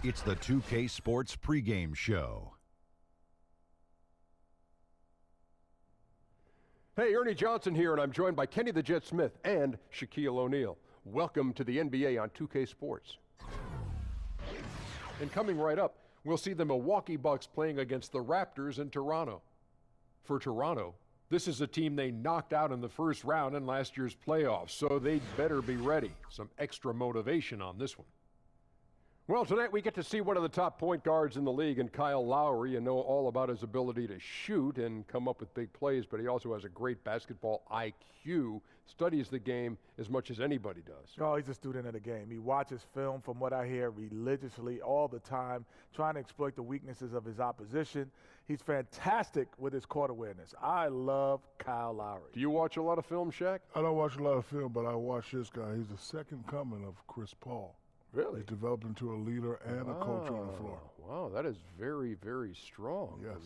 It's the 2K Sports pregame show. Hey, Ernie Johnson here, and I'm joined by Kenny the Jet Smith and Shaquille O'Neal. Welcome to the NBA on 2K Sports. And coming right up, we'll see the Milwaukee Bucks playing against the Raptors in Toronto. For Toronto, this is a team they knocked out in the first round in last year's playoffs, so they'd better be ready. Some extra motivation on this one. Well, tonight we get to see one of the top point guards in the league, and Kyle Lowry, and know all about his ability to shoot and come up with big plays, but he also has a great basketball IQ, studies the game as much as anybody does. Oh, he's a student of the game. He watches film, from what I hear, religiously all the time, trying to exploit the weaknesses of his opposition. He's fantastic with his court awareness. I love Kyle Lowry. Do you watch a lot of film, Shaq? I don't watch a lot of film, but I watch this guy. He's the second coming of Chris Paul. Really? He's developed into a leader and a coach on the floor. Wow, that is very, very strong. Yes.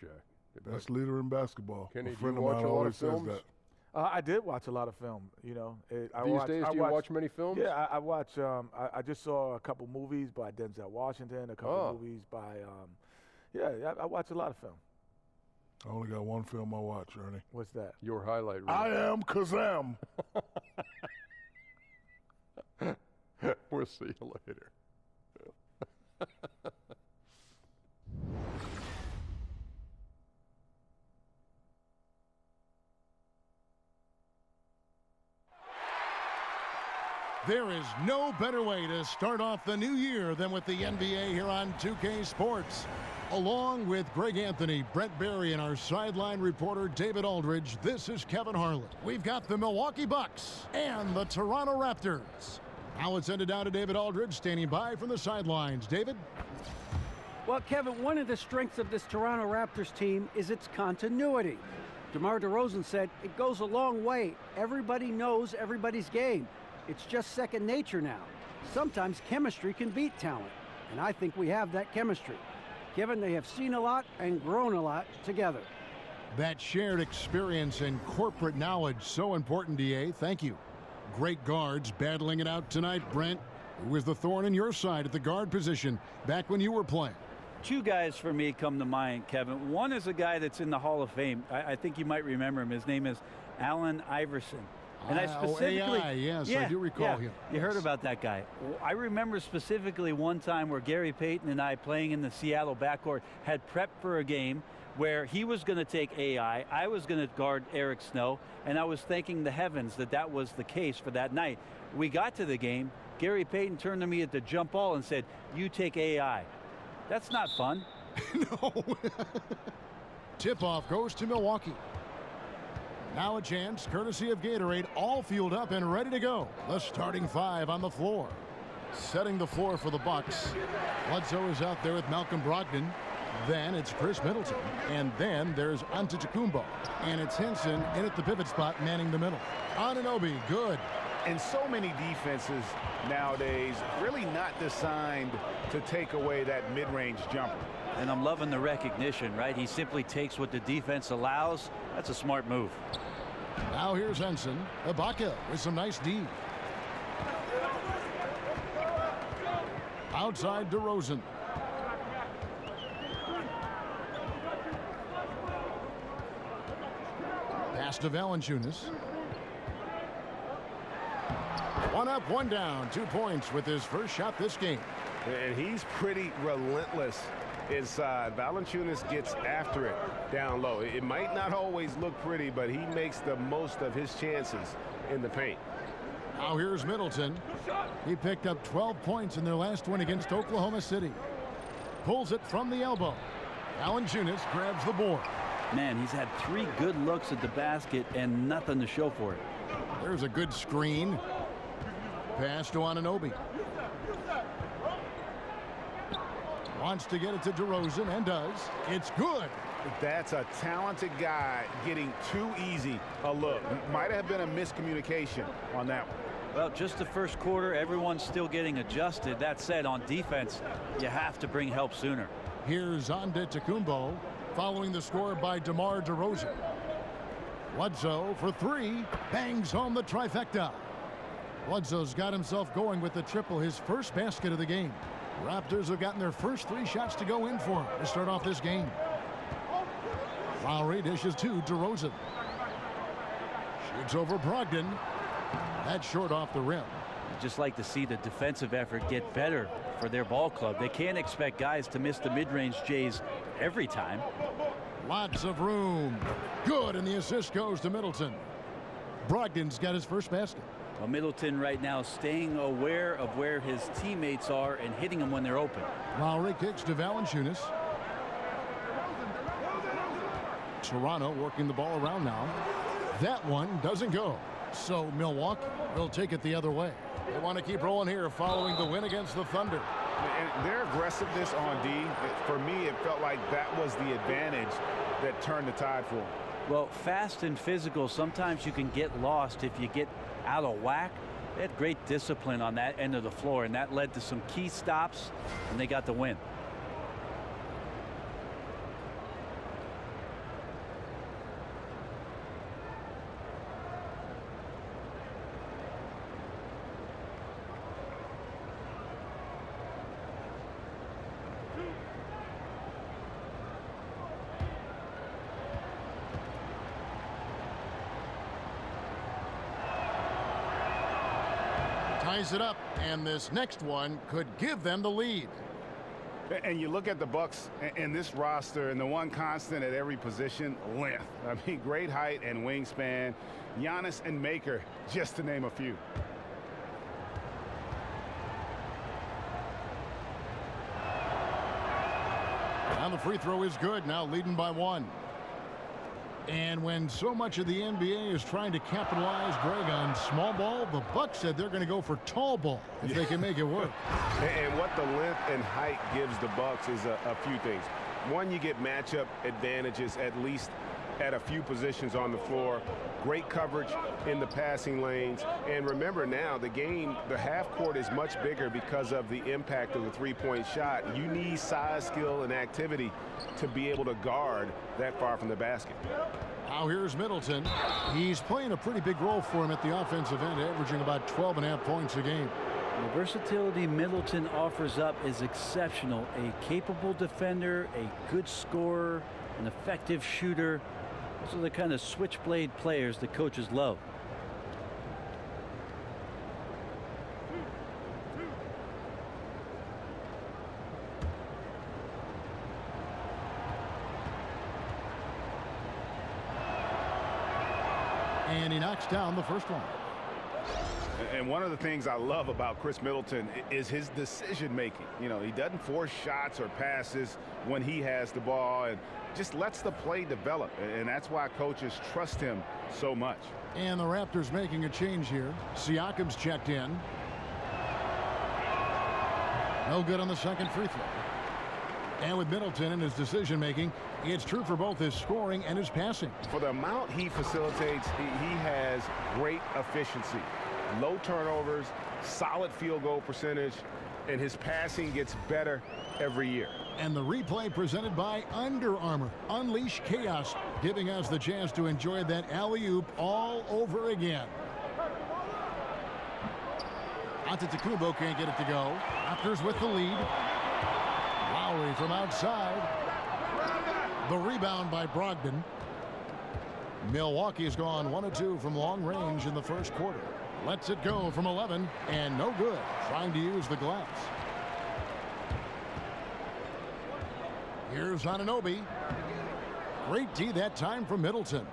Shaq. Best leader in basketball. Kenny, a friend do you of watch mine a lot always of says films? that. I did watch a lot of film, you know. These days, do you watch many films? Yeah, I watch, I just saw a couple movies by Denzel Washington, a couple movies by, I watch a lot of film. I only got one film I watch, Ernie. What's that? Your highlight reel. I Am Kazam. We'll see you later. There is no better way to start off the new year than with the NBA here on 2K Sports. Along with Greg Anthony, Brett Barry, and our sideline reporter David Aldridge, this is Kevin Harlan. We've got the Milwaukee Bucks and the Toronto Raptors. Now let's send it down to David Aldridge, standing by from the sidelines. David? Well, Kevin, one of the strengths of this Toronto Raptors team is its continuity. DeMar DeRozan said it goes a long way. Everybody knows everybody's game. It's just second nature now. Sometimes chemistry can beat talent, and I think we have that chemistry. Given they have seen a lot and grown a lot together. That shared experience and corporate knowledge, so important, DA. Thank you. Great guards battling it out tonight, Brent. Who was the thorn in your side at the guard position back when you were playing? Two guys for me come to mind, Kevin. One is a guy that's in the Hall of Fame. I think you might remember him. His name is Allen Iverson. And I specifically, AI, yes, I do recall him. You heard about that guy. I remember specifically one time where Gary Payton and I, playing in the Seattle backcourt, had prepped for a game where he was going to take AI, I was going to guard Eric Snow, and I was thanking the heavens that that was the case for that night. We got to the game, Gary Payton turned to me at the jump ball and said, "You take AI." That's not fun. No. Tip-off goes to Milwaukee. Now a chance, courtesy of Gatorade, all fueled up and ready to go. The starting five on the floor. Setting the floor for the Bucks. Bledsoe is out there with Malcolm Brogdon. Then it's Chris Middleton. And then there's Antetokounmpo. And it's Henson in at the pivot spot, manning the middle. Anunoby, good. And so many defenses nowadays really not designed to take away that mid-range jumper. And I'm loving the recognition, right? He simply takes what the defense allows. That's a smart move. Now here's Henson. Ibaka with some nice D. Outside DeRozan. Pass to Valanciunas. One up, one down. 2 points with his first shot this game. And he's pretty relentless inside. Valanciunas gets after it down low. It might not always look pretty, but he makes the most of his chances in the paint. Now here's Middleton. He picked up 12 points in their last win against Oklahoma City. Pulls it from the elbow. Valanciunas grabs the board. Man, he's had 3 good looks at the basket and nothing to show for it. There's a good screen. Pass to Anunoby. Wants to get it to DeRozan and does. It's good. That's a talented guy getting too easy a look. Might have been a miscommunication on that one. Well, just the first quarter, everyone's still getting adjusted. That said, on defense, you have to bring help sooner. Here's Antetokounmpo, following the score by DeMar DeRozan. Bledsoe for 3, bangs home the trifecta. Bledsoe's got himself going with the triple, his first basket of the game. Raptors have gotten their first 3 shots to go in for them to start off this game. Lowry dishes to DeRozan. Shoots over Brogdon. That's short off the rim. Just like to see the defensive effort get better for their ball club. They can't expect guys to miss the mid-range Jays every time. Lots of room. Good, and the assist goes to Middleton. Brogdon's got his first basket. Well, Middleton right now staying aware of where his teammates are and hitting them when they're open. Lowry kicks to Valanciunas. Toronto working the ball around now. That one doesn't go. So Milwaukee will take it the other way. They want to keep rolling here following the win against the Thunder. And their aggressiveness on D, for me, it felt like that was the advantage that turned the tide for them. Well, fast and physical, sometimes you can get lost if you get out of whack. They had great discipline on that end of the floor, and that led to some key stops, and they got the win. Ties it up, and this next one could give them the lead. And you look at the Bucks and this roster, and the one constant at every position, length. I mean, great height and wingspan. Giannis and Maker, just to name a few. And the free throw is good, now leading by 1. And when so much of the NBA is trying to capitalize, Greg, on small ball, the Bucks said they're going to go for tall ball if they can make it work. And what the length and height gives the Bucks is a few things. One, you get matchup advantages at least at a few positions on the floor. Great coverage in the passing lanes. And remember now, the half court is much bigger because of the impact of the three-point shot. You need size, skill, and activity to be able to guard that far from the basket. Now here's Middleton. He's playing a pretty big role for him at the offensive end, averaging about 12.5 points a game. The versatility Middleton offers up is exceptional. A capable defender, a good scorer, an effective shooter. Those are the kind of switchblade players that coaches love. And he knocks down the first one. And one of the things I love about Chris Middleton is his decision making. You know, he doesn't force shots or passes when he has the ball and just lets the play develop. And that's why coaches trust him so much. And the Raptors making a change here. Siakam's checked in. No good on the second free throw. And with Middleton and his decision making, it's true for both his scoring and his passing. For the amount he facilitates, he has great efficiency. Low turnovers, solid field goal percentage, and his passing gets better every year. And the replay presented by Under Armour. Unleash chaos, giving us the chance to enjoy that alley-oop all over again. Antetokounmpo can't get it to go. Raptors with the lead. Lowry from outside. The rebound by Brogdon. Milwaukee's gone 1 of 2 from long range in the first quarter. Lets it go from 11, and no good. Trying to use the glass. Here's Anunoby. Great D that time from Middleton.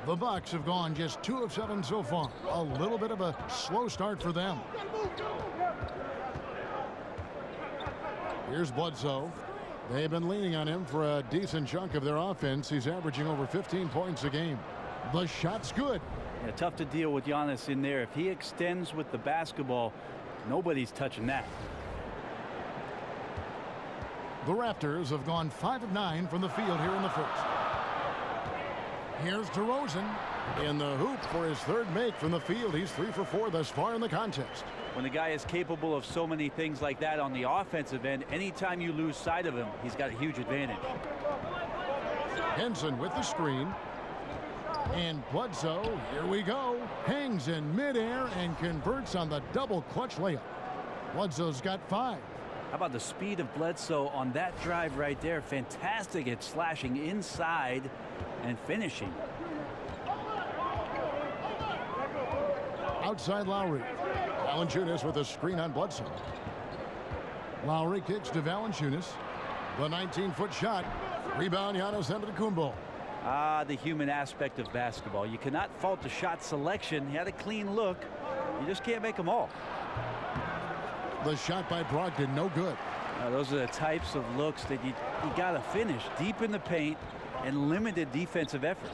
The Bucks have gone just 2 of 7 so far. A little bit of a slow start for them. Here's Bledsoe. They've been leaning on him for a decent chunk of their offense. He's averaging over 15 points a game. The shot's good. Yeah, tough to deal with Giannis in there. If he extends with the basketball, nobody's touching that. The Raptors have gone 5 of 9 from the field here in the first. Here's DeRozan in the hoop for his third make from the field. He's 3 for 4 thus far in the contest. When the guy is capable of so many things like that on the offensive end, anytime you lose sight of him, he's got a huge advantage. Henson with the screen. And Bledsoe, here we go, hangs in midair and converts on the double clutch layup. Bledsoe's got 5. How about the speed of Bledsoe on that drive right there? Fantastic at slashing inside and finishing. Outside Lowry. Valanciunas with a screen on Bledsoe. Lowry kicks to Valanciunas. The 19-foot shot. Rebound, Giannis Antetokounmpo. The human aspect of basketball. You cannot fault the shot selection. He had a clean look. You just can't make them all. The shot by Brogdon, no good. Those are the types of looks that you got to finish deep in the paint and limited defensive effort.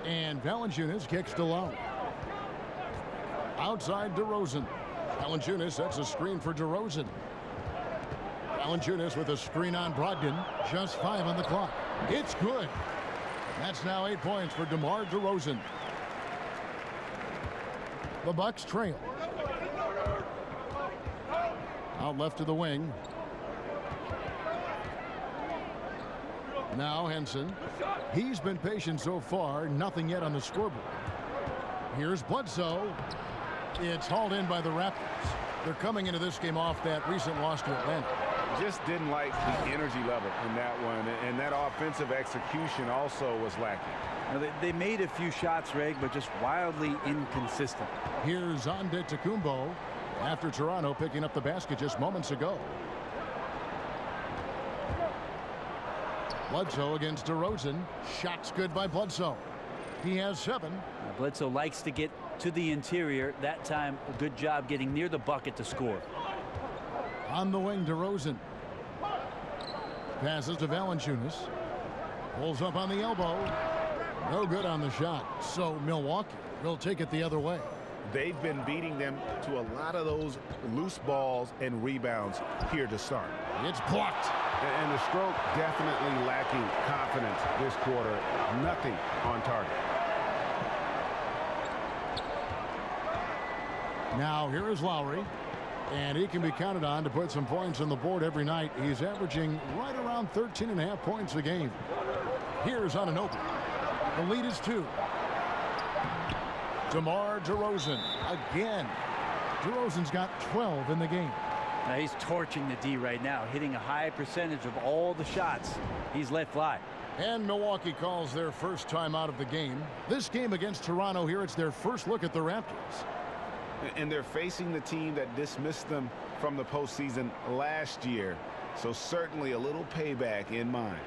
And Valanciunas kicks to Lowry. Outside DeRozan. Valanciunas sets a screen for DeRozan. Valanciunas with a screen on Brogdon. Just 5 on the clock. It's good. That's now 8 points for DeMar DeRozan. The Bucks trail. Out left to the wing. Now Henson. He's been patient so far. Nothing yet on the scoreboard. Here's Bledsoe. It's hauled in by the Raptors. They're coming into this game off that recent loss to Atlanta. Just didn't like the energy level in that one, and that offensive execution also was lacking. They made a few shots, Reg, but just wildly inconsistent. Here's Antetokounmpo after Toronto picking up the basket just moments ago. Bledsoe against DeRozan. Shots good by Bledsoe. He has 7. Bledsoe likes to get to the interior. That time, a good job getting near the bucket to score. On the wing, DeRozan. Passes to Valanciunas. Pulls up on the elbow. No good on the shot. So Milwaukee will take it the other way. They've been beating them to a lot of those loose balls and rebounds here to start. It's blocked. And the stroke definitely lacking confidence this quarter. Nothing on target. Now here is Lowry. And he can be counted on to put some points on the board every night. He's averaging right around 13.5 points a game. Here's Anunoby. The lead is 2. DeMar DeRozan again. DeRozan's got 12 in the game. Now he's torching the D right now, hitting a high percentage of all the shots he's let fly. And Milwaukee calls their first time out of the game. This game against Toronto here, it's their first look at the Raptors. And they're facing the team that dismissed them from the postseason last year. So certainly a little payback in mind.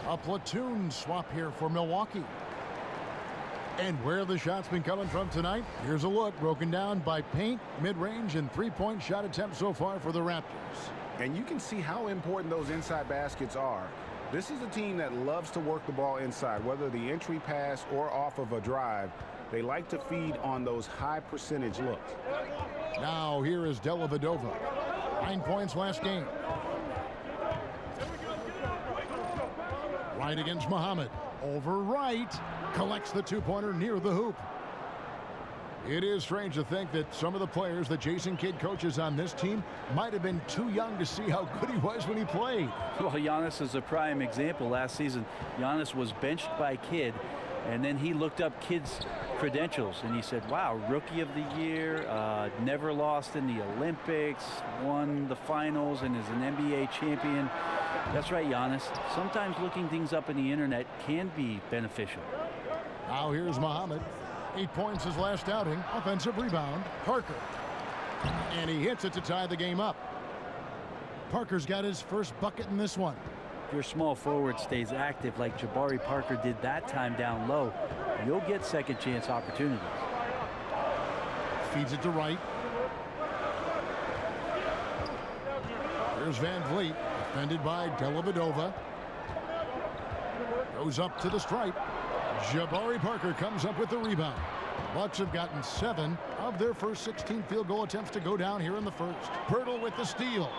A platoon swap here for Milwaukee. And where the shots been coming from tonight? Here's a look broken down by paint, mid-range, and 3-point shot attempts so far for the Raptors. And you can see how important those inside baskets are. This is a team that loves to work the ball inside, whether the entry pass or off of a drive. They like to feed on those high percentage looks. Now here is Dellavedova. 9 points last game. Right against Muhammad. Over right. Collects the 2-pointer near the hoop. It is strange to think that some of the players that Jason Kidd coaches on this team might have been too young to see how good he was when he played. Well, Giannis is a prime example. Last season, Giannis was benched by Kidd, and then he looked up Kidd's credentials, and he said, wow, rookie of the year, never lost in the Olympics, won the finals, and is an NBA champion. That's right, Giannis. Sometimes looking things up in the internet can be beneficial. Now here's Muhammad. 8 points his last outing. Offensive rebound. Parker. And he hits it to tie the game up. Parker's got his first bucket in this one. If your small forward stays active like Jabari Parker did that time down low, you'll get second chance opportunities. Feeds it to Wright. Here's Van Vliet. Defended by Dellavedova. Goes up to the stripe. Jabari Parker comes up with the rebound. Bucks have gotten 7 of their first 16 field goal attempts to go down here in the first. Pirtle with the steal.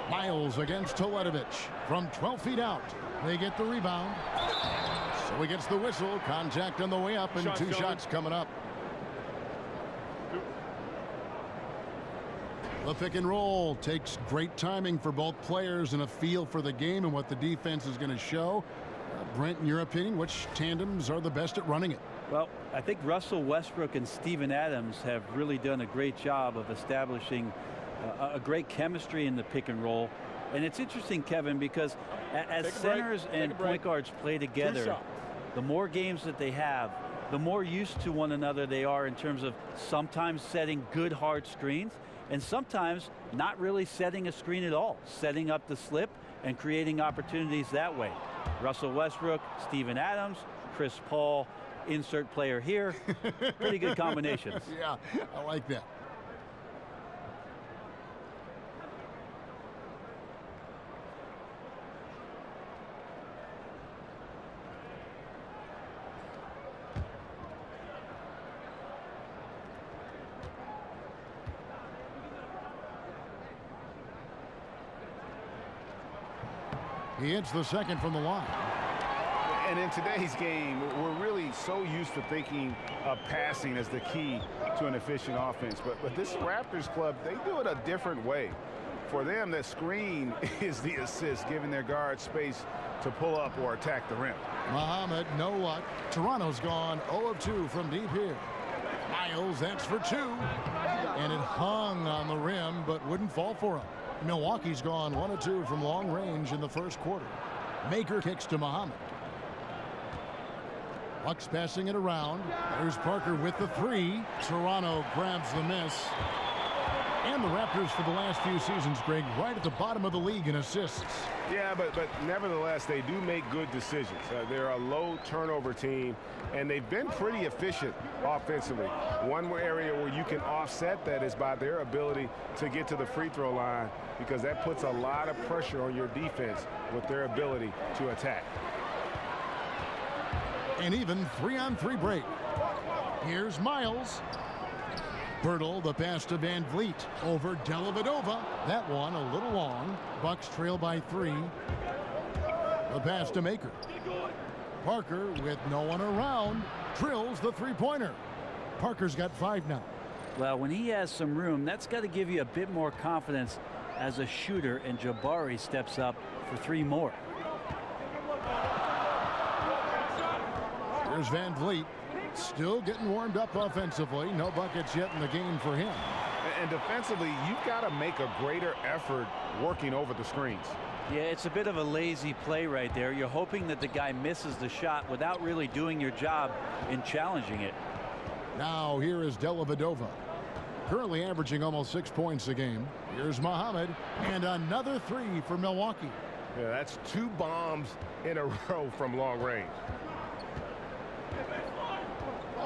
Miles against Toledovich from 12 feet out. They get the rebound. So he gets the whistle. Contact on the way up, and 2 shots coming up. The pick and roll takes great timing for both players and a feel for the game and what the defense is going to show. Brent, in your opinion, which tandems are the best at running it? Well, I think Russell Westbrook and Steven Adams have really done a great job of establishing a great chemistry in the pick and roll. And it's interesting, Kevin, because as centers and point guards play together, the more games that they have, the more used to one another they are in terms of sometimes setting good hard screens and sometimes not really setting a screen at all, setting up the slip and creating opportunities that way. Russell Westbrook, Steven Adams, Chris Paul, insert player here. Pretty good combinations. Yeah, I like that. He hits the second from the line. And in today's game, we're really so used to thinking of passing as the key to an efficient offense. But this Raptors club, they do it a different way. For them, the screen is the assist, giving their guards space to pull up or attack the rim. Muhammad, no luck. Toronto's gone 0 of 2 from deep here. Miles, that's for 2. And it hung on the rim, but wouldn't fall for him. Milwaukee's gone 1 of 2 from long range in the first quarter. Maker kicks to Muhammad. Bucks passing it around. There's Parker with the 3. Toronto grabs the miss. And the Raptors for the last few seasons, Greg, right at the bottom of the league in assists. Yeah, but nevertheless, they do make good decisions. They're a low turnover team, and they've been pretty efficient offensively. One area where you can offset that is by their ability to get to the free throw line, because that puts a lot of pressure on your defense with their ability to attack. An even 3-on-3 break. Here's Miles. Bertle, the pass to Van Vliet over Dellavedova. That one a little long. Bucks trail by 3. The pass to Maker. Parker, with no one around, drills the three-pointer. Parker's got 5 now. Well, when he has some room, that's got to give you a bit more confidence as a shooter, and Jabari steps up for 3 more. Here's Van Vliet. Still getting warmed up offensively. No buckets yet in the game for him. And defensively, you've got to make a greater effort working over the screens. Yeah, it's a bit of a lazy play right there. You're hoping that the guy misses the shot without really doing your job in challenging it. Now here is Dellavedova. Currently averaging almost 6 points a game. Here's Muhammad. And another 3 for Milwaukee. Yeah, that's 2 bombs in a row from long range.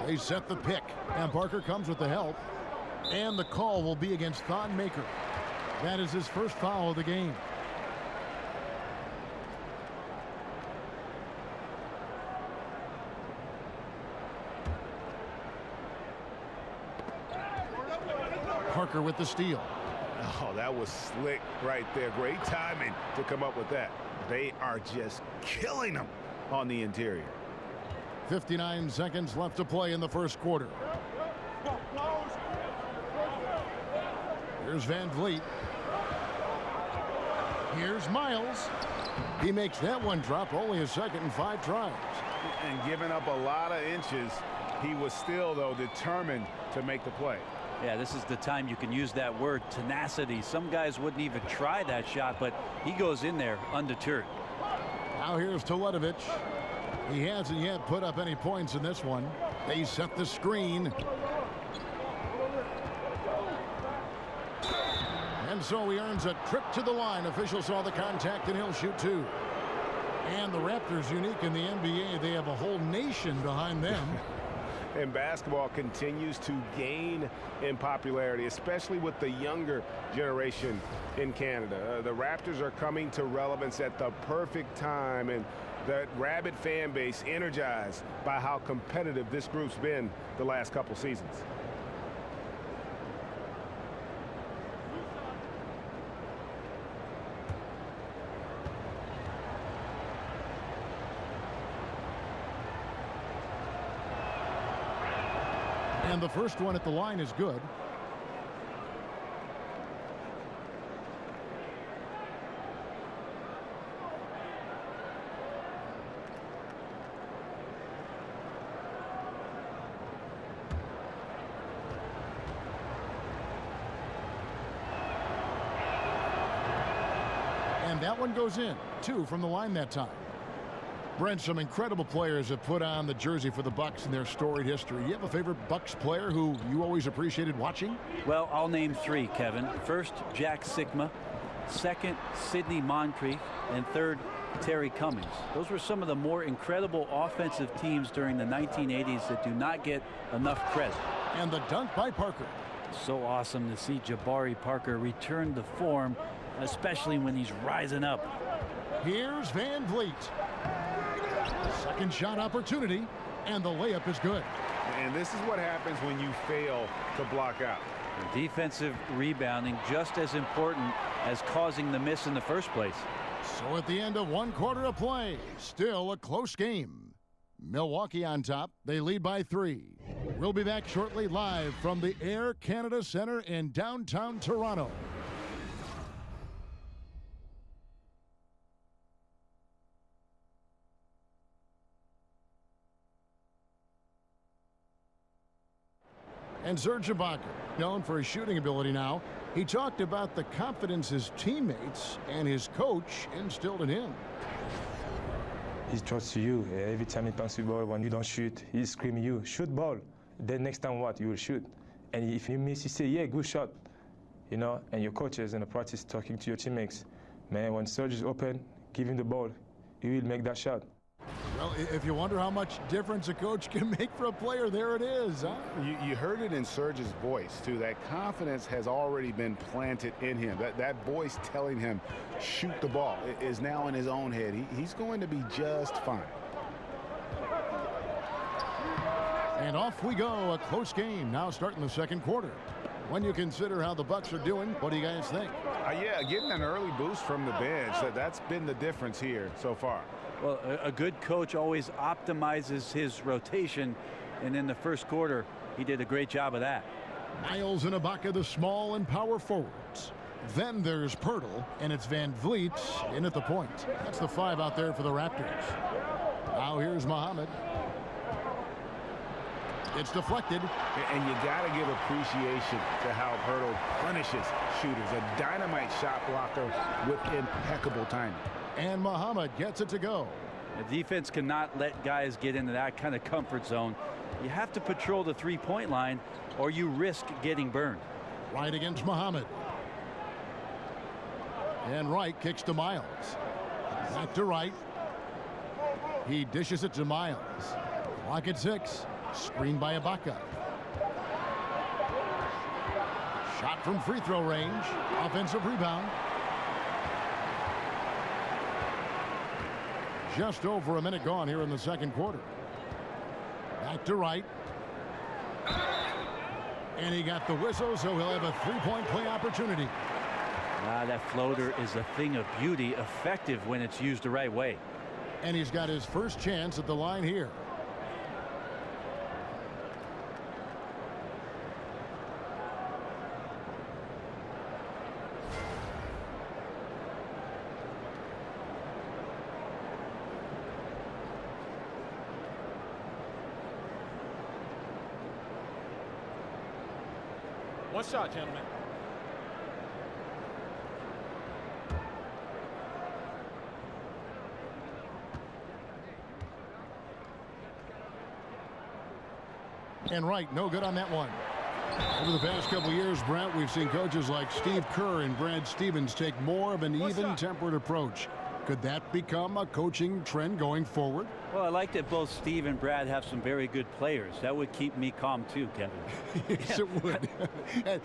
They set the pick, and Parker comes with the help. And the call will be against Thon Maker. That is his first foul of the game. Parker with the steal. Oh, that was slick right there. Great timing to come up with that. They are just killing them on the interior. 59 seconds left to play in the first quarter. Here's Van Vliet. Here's Miles. He makes that one drop, only a second and 5 tries. And giving up a lot of inches, he was still, though, determined to make the play. Yeah, this is the time you can use that word, tenacity. Some guys wouldn't even try that shot, but he goes in there undeterred. Now here's Teletovic. He hasn't yet put up any points in this one. They set the screen. And so he earns a trip to the line. Official saw the contact, and he'll shoot 2. And the Raptors, unique in the NBA, they have a whole nation behind them. And basketball continues to gain in popularity, especially with the younger generation in Canada. The Raptors are coming to relevance at the perfect time, and the rabid fan base energized by how competitive this group's been the last couple seasons. And the first one at the line is good. And that one goes in. 2 from the line that time. Brent, some incredible players have put on the jersey for the Bucks in their storied history. You have a favorite Bucks player who you always appreciated watching? Well, I'll name 3, Kevin. First, Jack Sikma. Second, Sidney Moncrief. And third, Terry Cummings. Those were some of the more incredible offensive teams during the 1980s that do not get enough credit. And the dunk by Parker. So awesome to see Jabari Parker return to form, especially when he's rising up. Here's Van Vliet. Second shot opportunity, and the layup is good. And this is what happens when you fail to block out. Defensive rebounding just as important as causing the miss in the first place. So at the end of 1 quarter of play, still a close game. Milwaukee on top. They lead by 3. We'll be back shortly live from the Air Canada Centre in downtown Toronto. And Serge Ibaka, known for his shooting ability now, he talked about the confidence his teammates and his coach instilled in him. He trusts you. Every time he passes the ball, when you don't shoot, he's screaming you, shoot ball. Then next time what? You will shoot. And if you miss, you say, yeah, good shot. You know, and your coaches in the practice talking to your teammates. Man, when Serge is open, give him the ball. He will make that shot. Well, if you wonder how much difference a coach can make for a player, there it is. Huh? You heard it in Serge's voice, too. That confidence has already been planted in him. That voice telling him, shoot the ball, is now in his own head. He's going to be just fine. And off we go. A close game now starting the second quarter. When you consider how the Bucks are doing, what do you guys think? Yeah, getting an early boost from the bench, that's been the difference here so far. Well, a good coach always optimizes his rotation, and in the first quarter, he did a great job of that. Miles and Ibaka, the small and power forwards. Then there's Pirtle, and it's Van Vliet in at the point. That's the 5 out there for the Raptors. Now here's Muhammad. It's deflected. And you got to give appreciation to how Pirtle punishes shooters. A dynamite shot blocker with impeccable timing. And Muhammad gets it to go. The defense cannot let guys get into that kind of comfort zone. You have to patrol the three-point line, or you risk getting burned. Right against Muhammad. And Wright kicks to Miles. Back to Wright. He dishes it to Miles. Clock at 6. Screened by Ibaka. Shot from free throw range. Offensive rebound. Just over a minute gone here in the second quarter. Back to Wright. And he got the whistle, so he'll have a three-point play opportunity. That floater is a thing of beauty, effective when it's used the right way. And he's got his first chance at the line here. One shot, gentlemen. And Wright, no good on that one. Over the past couple of years, Brent, we've seen coaches like Steve Kerr and Brad Stevens take more of an even-tempered approach. Could that become a coaching trend going forward? Well, I like that both Steve and Brad have some very good players. That would keep me calm too, Kevin. Yes, it would.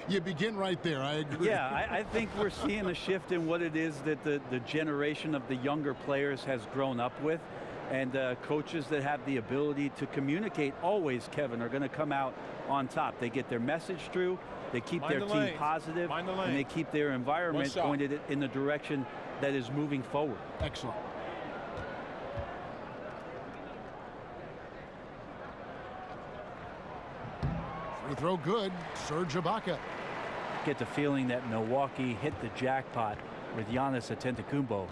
You begin right there. I agree. Yeah, I think we're seeing a shift in what it is that the generation of the younger players has grown up with. And coaches that have the ability to communicate always, Kevin, are going to come out on top. They get their message through, they keep their team positive, and they keep their environment pointed in the direction that is moving forward. Excellent. Free throw good. Serge Ibaka. Get the feeling that Milwaukee hit the jackpot with Giannis Antetokounmpo.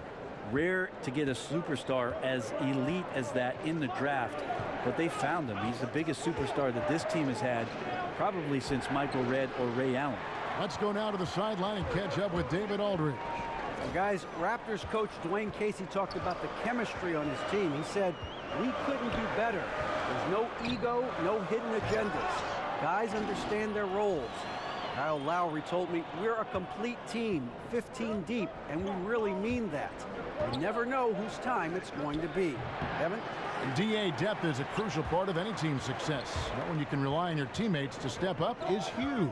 Rare to get a superstar as elite as that in the draft, but they found him. He's the biggest superstar that this team has had probably since Michael Redd or Ray Allen. Let's go now to the sideline and catch up with David Aldridge. Guys, Raptors coach Dwayne Casey talked about the chemistry on his team. He said, we couldn't do better. There's no ego, no hidden agendas. Guys understand their roles. Kyle Lowry told me, we're a complete team, 15 deep, and we really mean that. You never know whose time it's going to be. Evan? DA depth is a crucial part of any team's success. Knowing you can rely on your teammates to step up is huge.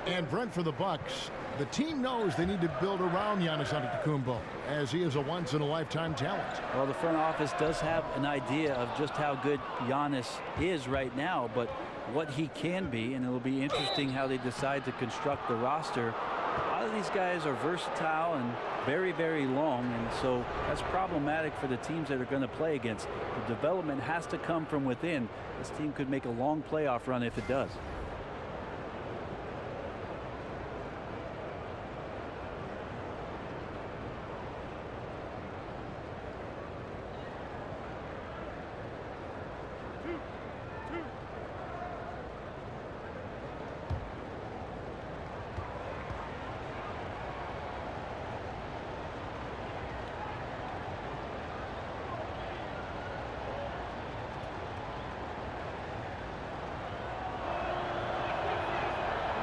And Brent, for the Bucks, the team knows they need to build around Giannis Antetokounmpo, as he is a once-in-a-lifetime talent. Well, the front office does have an idea of just how good Giannis is right now, but what he can be, and it'll be interesting how they decide to construct the roster. A lot of these guys are versatile and very, very long, and so that's problematic for the teams that are going to play against. The development has to come from within. This team could make a long playoff run if it does.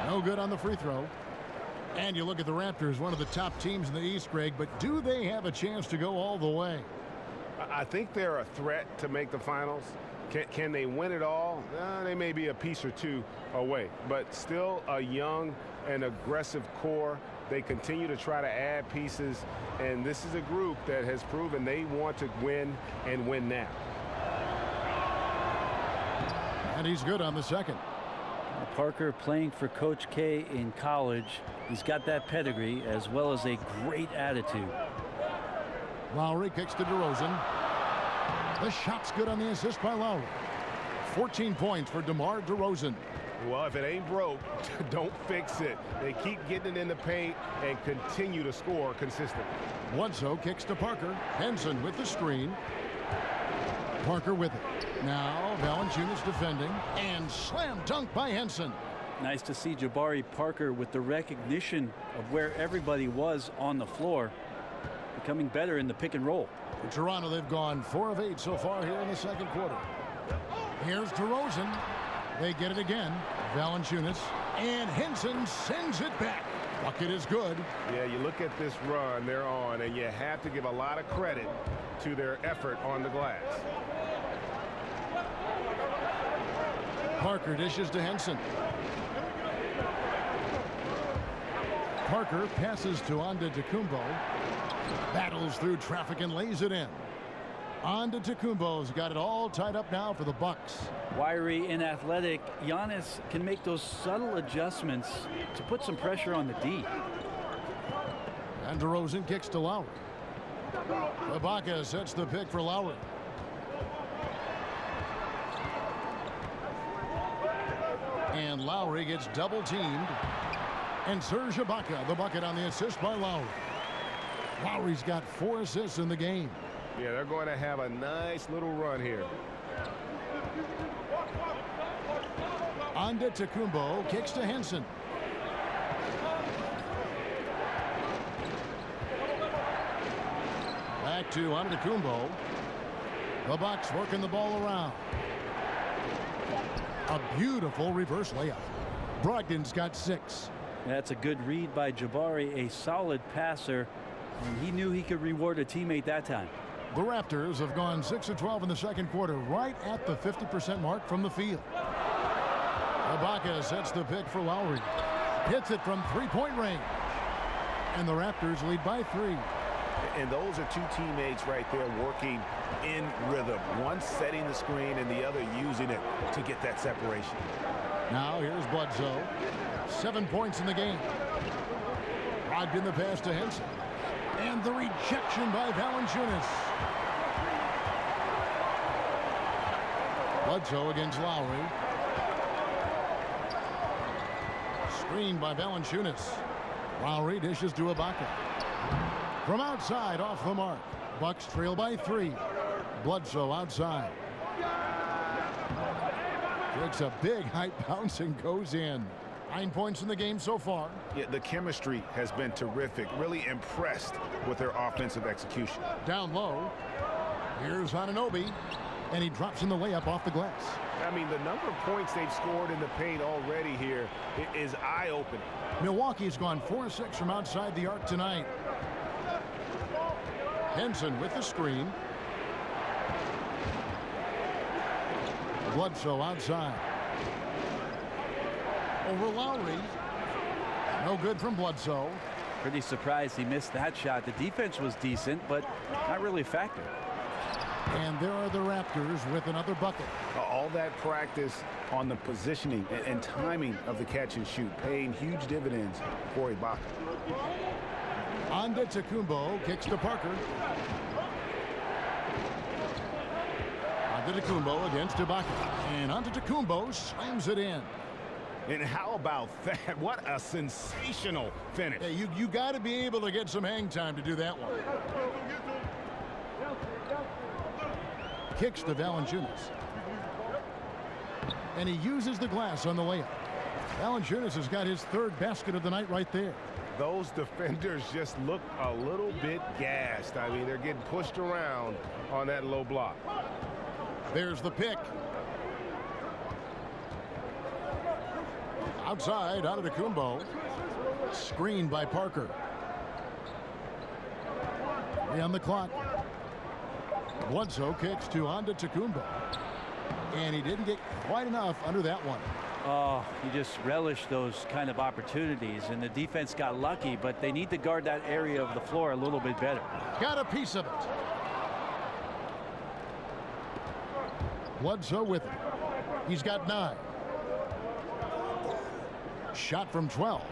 No good on the free throw. And you look at the Raptors, one of the top teams in the East, Greg, but do they have a chance to go all the way? I think they're a threat to make the finals. Can they win it all? They may be a piece or two away, but still a young and aggressive core. They continue to try to add pieces, and this is a group that has proven they want to win and win now. And he's good on the second. Parker playing for Coach K in college. He's got that pedigree as well as a great attitude. Lowry kicks to DeRozan. The shot's good on the assist by Lowry. 14 points for DeMar DeRozan. Well, if it ain't broke, don't fix it. They keep getting it in the paint and continue to score consistently. Bledsoe kicks to Parker. Henson with the screen. Parker with it. Now Valanciunas defending, and slam dunk by Henson. Nice to see Jabari Parker with the recognition of where everybody was on the floor, becoming better in the pick and roll. For Toronto, they've gone 4 of 8 so far here in the second quarter. Here's DeRozan. They get it again. Valanciunas, and Henson sends it back. Bucket is good. Yeah, you look at this run they're on, and you have to give a lot of credit to their effort on the glass. Parker dishes to Henson. Parker passes to Antetokounmpo. Battles through traffic and lays it in. Antetokounmpo's got it all tied up now for the Bucks. Wiry and athletic, Giannis can make those subtle adjustments to put some pressure on the D. And DeRozan kicks to Lowry. Ibaka sets the pick for Lowry. And Lowry gets double teamed. And Serge Ibaka, the bucket on the assist by Lowry. Lowry's got 4 assists in the game. Yeah, they're going to have a nice little run here. Antetokounmpo kicks to Henson. Back to Antetokounmpo. The Bucks working the ball around. A beautiful reverse layup. Brogdon's got 6. That's a good read by Jabari, a solid passer, and he knew he could reward a teammate that time. The Raptors have gone 6 of 12 in the second quarter, right at the 50% mark from the field. Ibaka sets the pick for Lowry. Hits it from 3-point range. And the Raptors lead by 3. And those are 2 teammates right there working in rhythm. One setting the screen and the other using it to get that separation. Now here's Bledsoe. 7 points in the game. Logged in the pass to Henson. And the rejection by Valanciunas. Bledsoe against Lowry. Screen by Valanciunas. Lowry dishes to Ibaka. From outside, off the mark. Bucks trail by 3. Bledsoe outside. Takes a big high bounce and goes in. 9 points in the game so far. Yeah, the chemistry has been terrific. Really impressed with their offensive execution. Down low. Here's Anunoby. And he drops in the layup off the glass. I mean, the number of points they've scored in the paint already here is eye-opening. Milwaukee's gone 4-6 from outside the arc tonight. Henson with the screen. Bledsoe outside. Over Lowry. No good from Bledsoe. Pretty surprised he missed that shot. The defense was decent, but not really a factor. And there are the Raptors with another bucket. All that practice on the positioning and timing of the catch and shoot paying huge dividends for Ibaka. Antetokounmpo kicks to Parker. Antetokounmpo against Ibaka. And Antetokounmpo slams it in. And how about that? What a sensational finish. Hey, you got to be able to get some hang time to do that one. Kicks to Valanciunas. And he uses the glass on the layup. Valanciunas has got his 3rd basket of the night right there. Those defenders just look a little bit gassed. I mean, they're getting pushed around on that low block. There's the pick. Outside, Antetokounmpo. Screened by Parker. 3 on the clock. Bledsoe kicks to Antetokounmpo. And he didn't get quite enough under that one. Oh, you just relish those kind of opportunities, and the defense got lucky, but they need to guard that area of the floor a little bit better. Got a piece of it. Bledsoe with it. He's got 9. Shot from 12.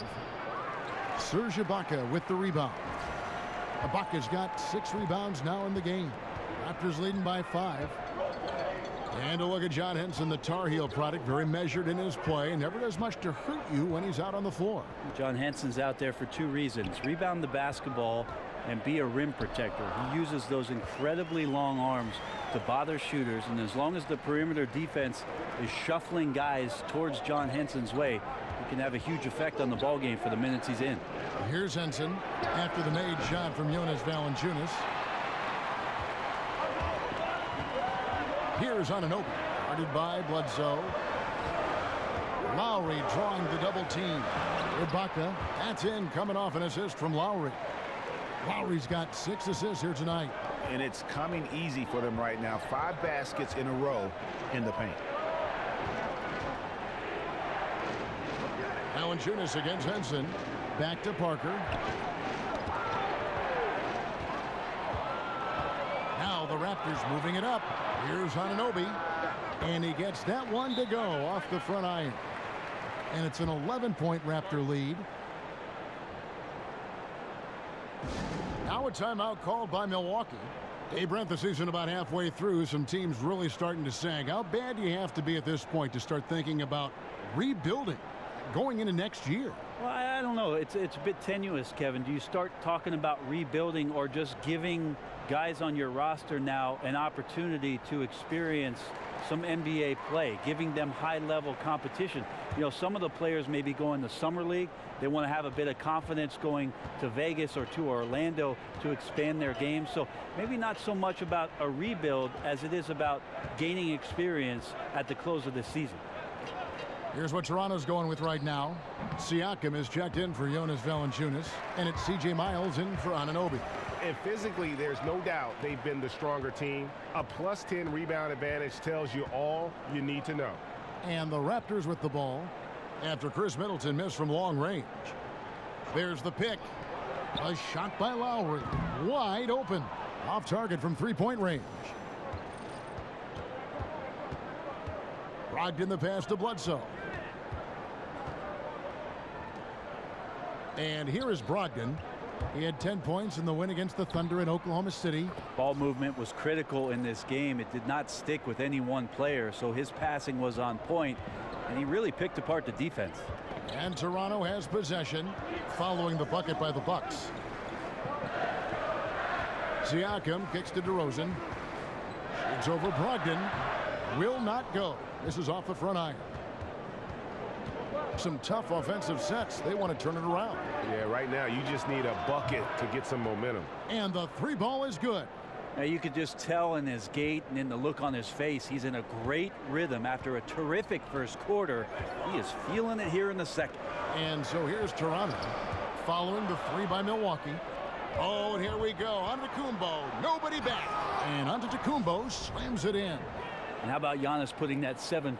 Serge Ibaka with the rebound. Ibaka's got 6 rebounds now in the game. Raptors leading by 5. And a look at John Henson, the Tar Heel product, very measured in his play, never does much to hurt you when he's out on the floor. John Henson's out there for 2 reasons. Rebound the basketball and be a rim protector. He uses those incredibly long arms to bother shooters, and as long as the perimeter defense is shuffling guys towards John Henson's way, he can have a huge effect on the ball game for the minutes he's in. Here's Henson after the made shot from Jonas Valanciunas. Here's Anunoby, guarded by Bledsoe. Lowry drawing the double team. Ibaka, that's in, coming off an assist from Lowry. Lowry's got 6 assists here tonight. And it's coming easy for them right now. 5 baskets in a row in the paint. Valanciunas against Henson. Back to Parker. Now the Raptors moving it up. Here's Anunoby. And he gets that one to go off the front iron. And it's an 11-point Raptor lead. Now a timeout called by Milwaukee. Hey, Brent, the season about halfway through. Some teams really starting to sag. How bad do you have to be at this point to start thinking about rebuilding going into next year? Well, I don't know. It's a bit tenuous, Kevin. Do you start talking about rebuilding or just giving guys on your roster now an opportunity to experience some NBA play, giving them high-level competition? You know, some of the players may be going to Summer League. They want to have a bit of confidence going to Vegas or to Orlando to expand their game. So maybe not so much about a rebuild as it is about gaining experience at the close of the season. Here's what Toronto's going with right now. Siakam is checked in for Jonas Valanciunas, and it's C.J. Miles in for Anunoby. And physically, there's no doubt they've been the stronger team. A +10 rebound advantage tells you all you need to know. And the Raptors with the ball after Chris Middleton missed from long range. There's the pick. A shot by Lowry. Wide open. Off target from 3-point range. Brogdon the pass to Bledsoe. And here is Brogdon. He had 10 points in the win against the Thunder in Oklahoma City. Ball movement was critical in this game. It did not stick with any one player, so his passing was on point, and he really picked apart the defense. And Toronto has possession following the bucket by the Bucks. Siakam kicks to DeRozan. It's over Brogdon. Will not go. This is off the front iron. some tough offensive sets. They want to turn it around. Yeah, right now you just need a bucket to get some momentum. And the three ball is good. Now you could just tell in his gait and in the look on his face, he's in a great rhythm after a terrific first quarter. He is feeling it here in the second. And so here's Toronto following the three by Milwaukee. Oh, and here we go. Antetokounmpo, nobody back. And Antetokounmpo slams it in. And how about Giannis putting that 7'3"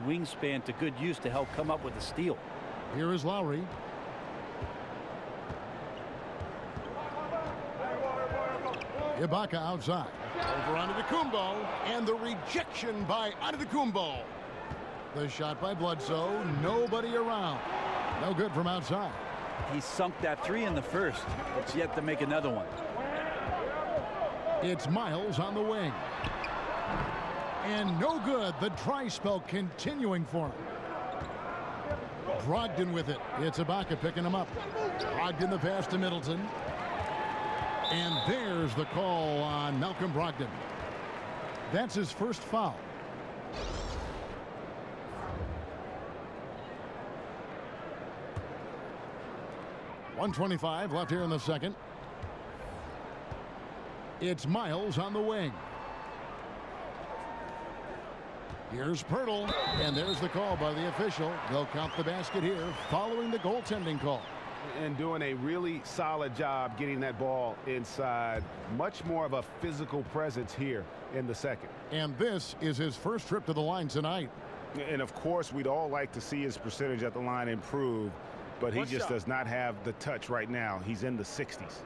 wingspan to good use to help come up with the steal? Here is Lowry. Ibaka outside. Over Antetokounmpo, and the rejection by Antetokounmpo. The shot by Bledsoe, nobody around. No good from outside. He sunk that three in the first. It's yet to make another one. It's Miles on the wing. And no good. The dry spell continuing for him. Brogdon with it. It's Ibaka picking him up. Brogdon the pass to Middleton. And there's the call on Malcolm Brogdon. That's his first foul. .125 left here in the second. It's Miles on the wing. Here's Pirtle, and there's the call by the official. They'll count the basket here following the goaltending call. And doing a really solid job getting that ball inside. Much more of a physical presence here in the second. And this is his first trip to the line tonight. And of course, we'd all like to see his percentage at the line improve, but he just does not have the touch right now. He's in the 60s.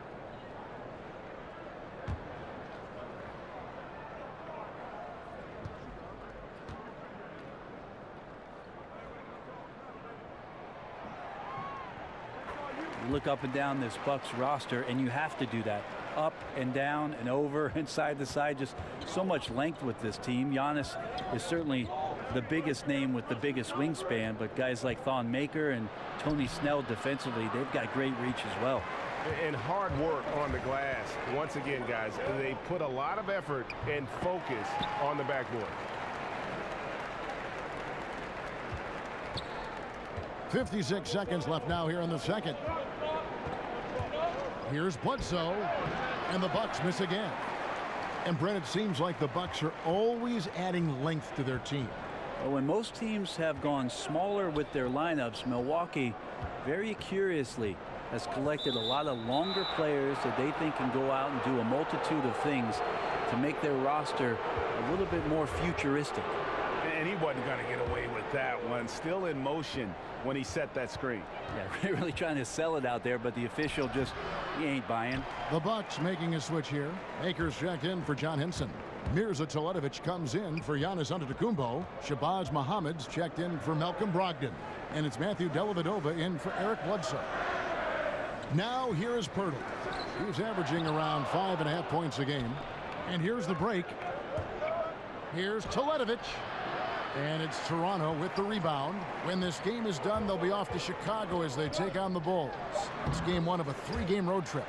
You look up and down this Bucks roster, and you have to do that. Up and down and over and side to side. Just so much length with this team. Giannis is certainly the biggest name with the biggest wingspan, but guys like Thon Maker and Tony Snell defensively, they've got great reach as well. And hard work on the glass. Once again, guys, they put a lot of effort and focus on the backboard. 56 seconds left now here in the second. Here's Bledsoe, and the Bucks miss again. And Brent, it seems like the Bucks are always adding length to their team. Well, when most teams have gone smaller with their lineups, Milwaukee very curiously has collected a lot of longer players that they think can go out and do a multitude of things to make their roster a little bit more futuristic. And he wasn't going to get away with that one. Still in motion when he set that screen. Yeah, really trying to sell it out there, but the official just, he ain't buying. The Bucks making a switch here. Akers checked in for John Henson. Mirza Teletovic comes in for Giannis Antetokounmpo. Shabazz Muhammad's checked in for Malcolm Brogdon. And it's Matthew Dellavedova in for Eric Bledsoe. Now here is Pirtle. He's averaging around 5.5 points a game. And here's the break. Here's Teletovic. And it's Toronto with the rebound. When this game is done, they'll be off to Chicago as they take on the Bulls. It's game one of a 3-game road trip.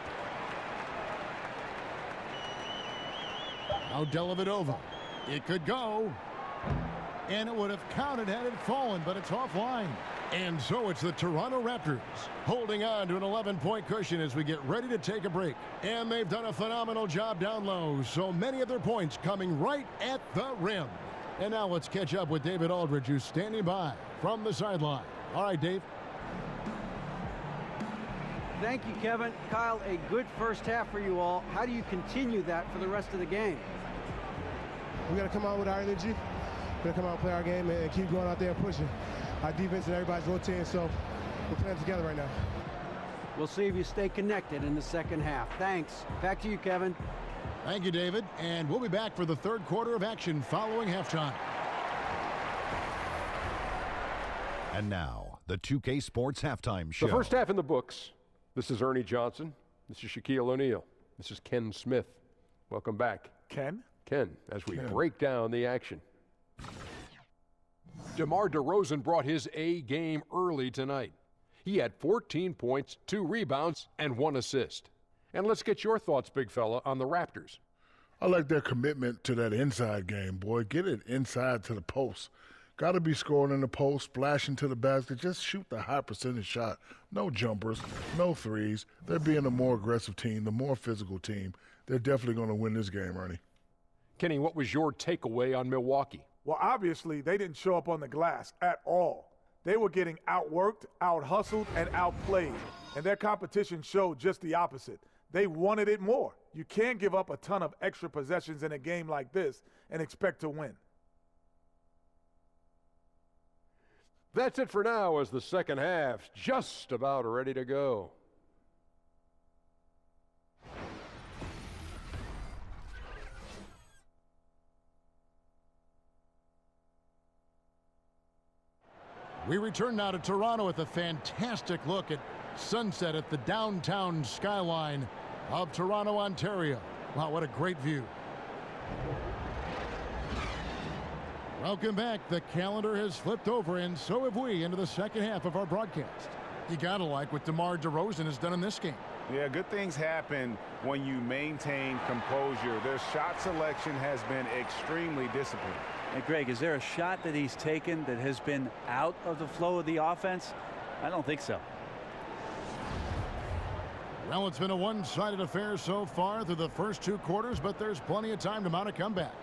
Now Dellavedova. It could go. And it would have counted had it fallen, but it's offline. And so it's the Toronto Raptors holding on to an 11-point cushion as we get ready to take a break. And they've done a phenomenal job down low. So many of their points coming right at the rim. And now let's catch up with David Aldridge, who's standing by from the sideline. All right, Dave. Thank you, Kevin. Kyle, a good first half for you all. How do you continue that for the rest of the game? We got to come out with our energy. We got to come out and play our game and keep going out there and pushing. Our defense and everybody's rotating, so we're playing together right now. We'll see if you stay connected in the second half. Thanks. Back to you, Kevin. Thank you, David. And we'll be back for the third quarter of action following halftime. And now, the 2K Sports Halftime Show. The first half in the books. This is Ernie Johnson. This is Shaquille O'Neal. This is Ken Smith. Welcome back. Ken, as we break down the action. DeMar DeRozan brought his A game early tonight. He had 14 points, 2 rebounds, and 1 assist. And let's get your thoughts, big fella, on the Raptors. I like their commitment to that inside game, boy. Get it inside to the post. Got to be scoring in the post, splashing to the basket. Just shoot the high percentage shot. No jumpers, no threes. They're being a more aggressive team, the more physical team. They're definitely going to win this game, Ernie. Kenny, what was your takeaway on Milwaukee? Well, obviously, they didn't show up on the glass at all. They were getting outworked, out-hustled, and outplayed. And their competition showed just the opposite. They wanted it more. You can't give up a ton of extra possessions in a game like this and expect to win. That's it for now, as the second half's just about ready to go. We return now to Toronto with a fantastic look at sunset at the downtown skyline of Toronto, Ontario. Wow, what a great view. Welcome back. The calendar has flipped over, and so have we, into the second half of our broadcast. You gotta like what DeMar DeRozan has done in this game. Yeah, good things happen when you maintain composure. Their shot selection has been extremely disciplined. Hey, Greg, is there a shot that he's taken that has been out of the flow of the offense? I don't think so. Well, it's been a one-sided affair so far through the first two quarters, but there's plenty of time to mount a comeback.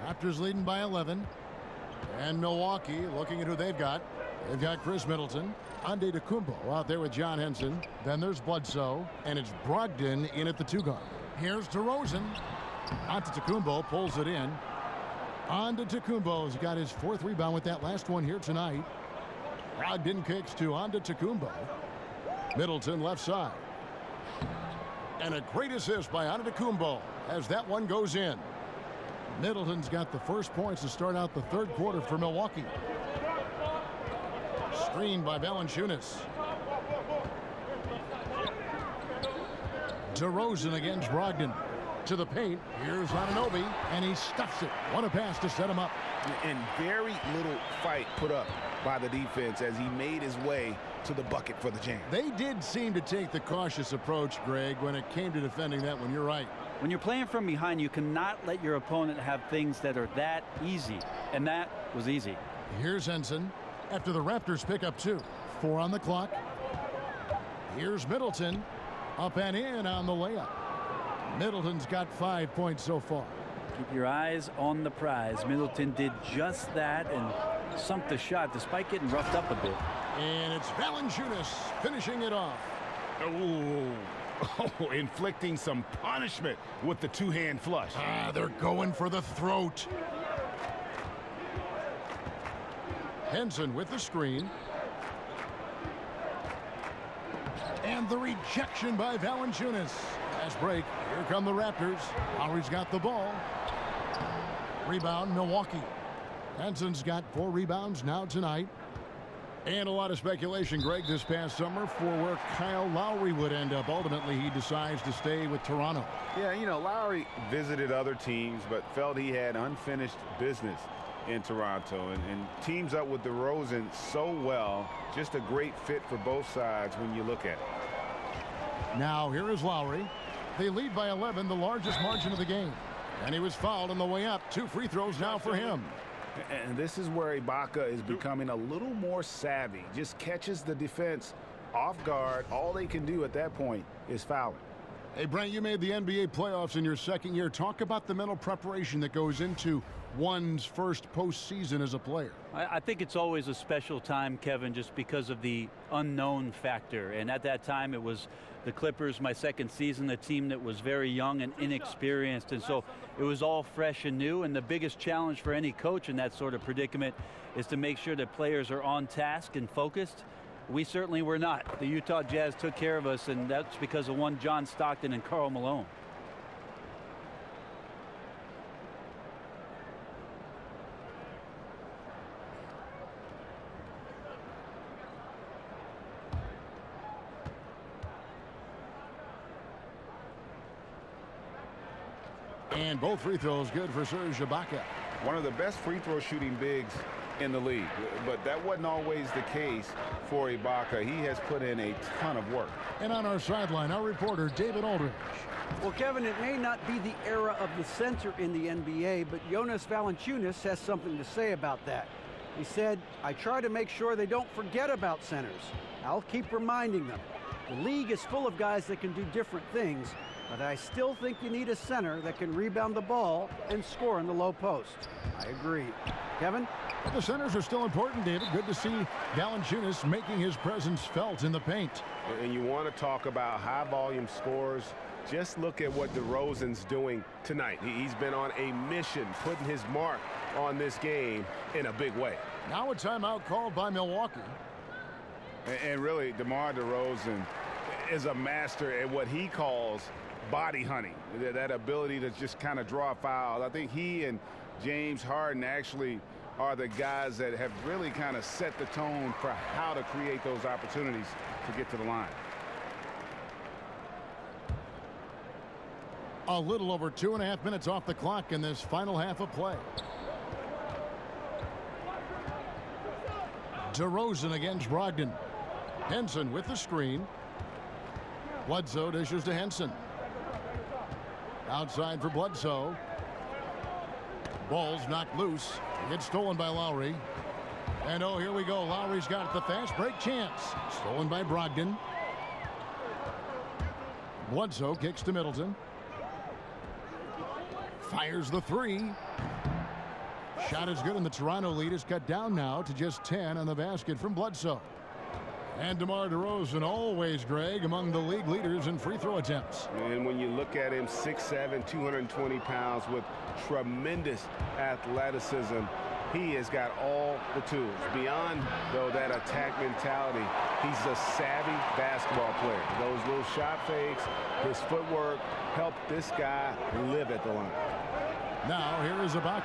Raptors leading by 11. And Milwaukee looking at who they've got. They've got Chris Middleton, Antetokounmpo out there with John Henson. Then there's Bledsoe, and it's Brogdon in at the two-guard. Here's DeRozan. Antetokounmpo pulls it in. Antetokounmpo's got his fourth rebound with that last one here tonight. Brogdon kicks to Antetokounmpo. Middleton left side. And a great assist by Antetokounmpo as that one goes in. Middleton's got the first points to start out the third quarter for Milwaukee. Screened by Valanciunas. DeRozan against Brogdon. To the paint. Here's Anunoby, and he stuffs it. What a pass to set him up. And very little fight put up by the defense as he made his way to the bucket for the jam. They did seem to take the cautious approach, Greg, when it came to defending that one. You're right. When you're playing from behind, you cannot let your opponent have things that are that easy. And that was easy. Here's Henson after the Raptors pick up 2. 4 on the clock. Here's Middleton. Up and in on the layup. Middleton's got 5 points so far. Keep your eyes on the prize. Middleton did just that and sunk the shot despite getting roughed up a bit. And it's Valanciunas finishing it off. Oh, inflicting some punishment with the two-hand flush. They're going for the throat. Henson with the screen. And the rejection by Valanciunas. Fast break. Here come the Raptors. Lowry's got the ball. Rebound, Milwaukee. Henson's got 4 rebounds now tonight. And a lot of speculation, Greg, this past summer for where Kyle Lowry would end up. Ultimately, he decides to stay with Toronto. Yeah, you know, Lowry visited other teams, but felt he had unfinished business in Toronto and teams up with DeRozan so well. Just a great fit for both sides when you look at it. Now, here is Lowry. They lead by 11, the largest margin of the game. And he was fouled on the way up. 2 free throws now for him. And this is where Ibaka is becoming a little more savvy. Just catches the defense off guard. All they can do at that point is foul him. Hey, Brent, you made the NBA playoffs in your second year. Talk about the mental preparation that goes into one's first postseason as a player. I think it's always a special time, Kevin, just because of the unknown factor. And at that time, it was the Clippers, my second season, a team that was very young and inexperienced. And so it was all fresh and new. And the biggest challenge for any coach in that sort of predicament is to make sure that players are on task and focused. We certainly were not. The Utah Jazz took care of us, and that's because of one John Stockton and Karl Malone. And both free throws good for Serge Ibaka. One of the best free throw shooting bigs in the league, but that wasn't always the case for Ibaka. He has put in a ton of work. And on our sideline, our reporter David Aldridge. Well, Kevin, it may not be the era of the center in the NBA, but Jonas Valanciunas has something to say about that. He said, "I try to make sure they don't forget about centers. I'll keep reminding them. The league is full of guys that can do different things, but I still think you need a center that can rebound the ball and score in the low post." I agree. Kevin? But the centers are still important, David. Good to see Valanciunas making his presence felt in the paint. And you want to talk about high-volume scores. Just look at what DeRozan's doing tonight. He's been on a mission, putting his mark on this game in a big way. Now a timeout called by Milwaukee. And really, DeMar DeRozan is a master at what he calls body hunting. That ability to just kind of draw fouls. I think he and James Harden actually are the guys that have really kind of set the tone for how to create those opportunities to get to the line. A little over 2.5 minutes off the clock in this final half of play. DeRozan against Brogdon. Henson with the screen. Bledsoe dishes to Henson. Outside for Bledsoe. Ball's knocked loose. It's stolen by Lowry. And oh, here we go. Lowry's got the fast break chance. Stolen by Brogdon. Bledsoe kicks to Middleton. Fires the three. Shot is good, and the Toronto lead is cut down now to just 10 on the basket from Bledsoe. And DeMar DeRozan, always, Greg, among the league leaders in free throw attempts. And when you look at him, 6'7", 220 pounds with tremendous athleticism, he has got all the tools. Beyond, though, that attack mentality, he's a savvy basketball player. Those little shot fakes, his footwork, help this guy live at the line. Now, here is Ibaka.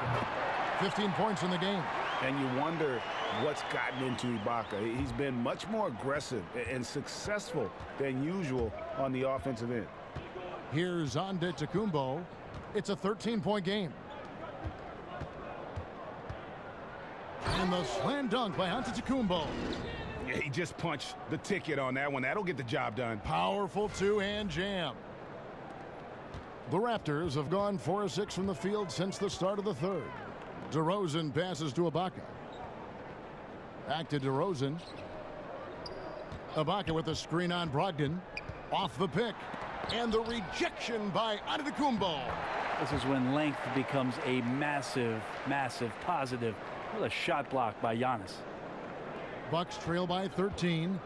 15 points in the game. And you wonder what's gotten into Ibaka. He's been much more aggressive and successful than usual on the offensive end. Here's Antetokounmpo. It's a 13-point game. And the slam dunk by Antetokounmpo. Yeah, he just punched the ticket on that one. That'll get the job done. Powerful two-hand jam. The Raptors have gone 4 of 6 from the field since the start of the third. DeRozan passes to Ibaka. Back to DeRozan. Ibaka with the screen on Brogdon. Off the pick. And the rejection by Antetokounmpo. This is when length becomes a massive, massive positive. What a shot block by Giannis. Bucks trail by 13.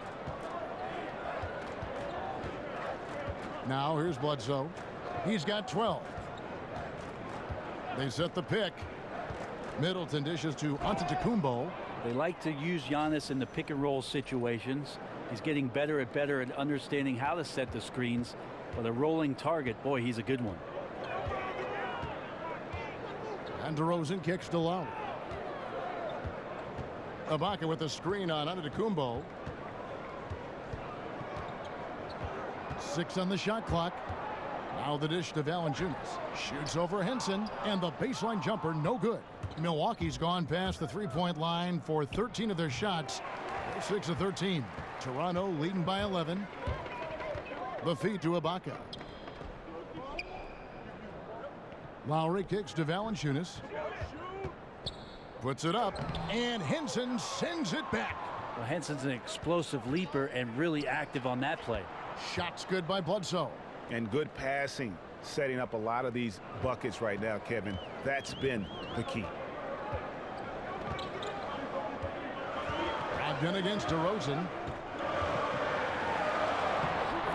Now here's Bledsoe. He's got 12. They set the pick. Middleton dishes to Antetokounmpo. They like to use Giannis in the pick and roll situations. He's getting better at understanding how to set the screens. But a rolling target, boy, he's a good one. And DeRozan kicks to Lowry. Ibaka with the screen on Antetokounmpo. 6 on the shot clock. Now the dish to Valanciunas. Shoots over Henson, and the baseline jumper no good. Milwaukee's gone past the three-point line for 13 of their shots. 6 of 13. Toronto leading by 11. The feed to Ibaka. Lowry kicks to Valanciunas. Puts it up, and Henson sends it back. Well, Henson's an explosive leaper and really active on that play. Shots good by Bledsoe. And good passing, setting up a lot of these buckets right now, Kevin. That's been the key. Brogdon against DeRozan.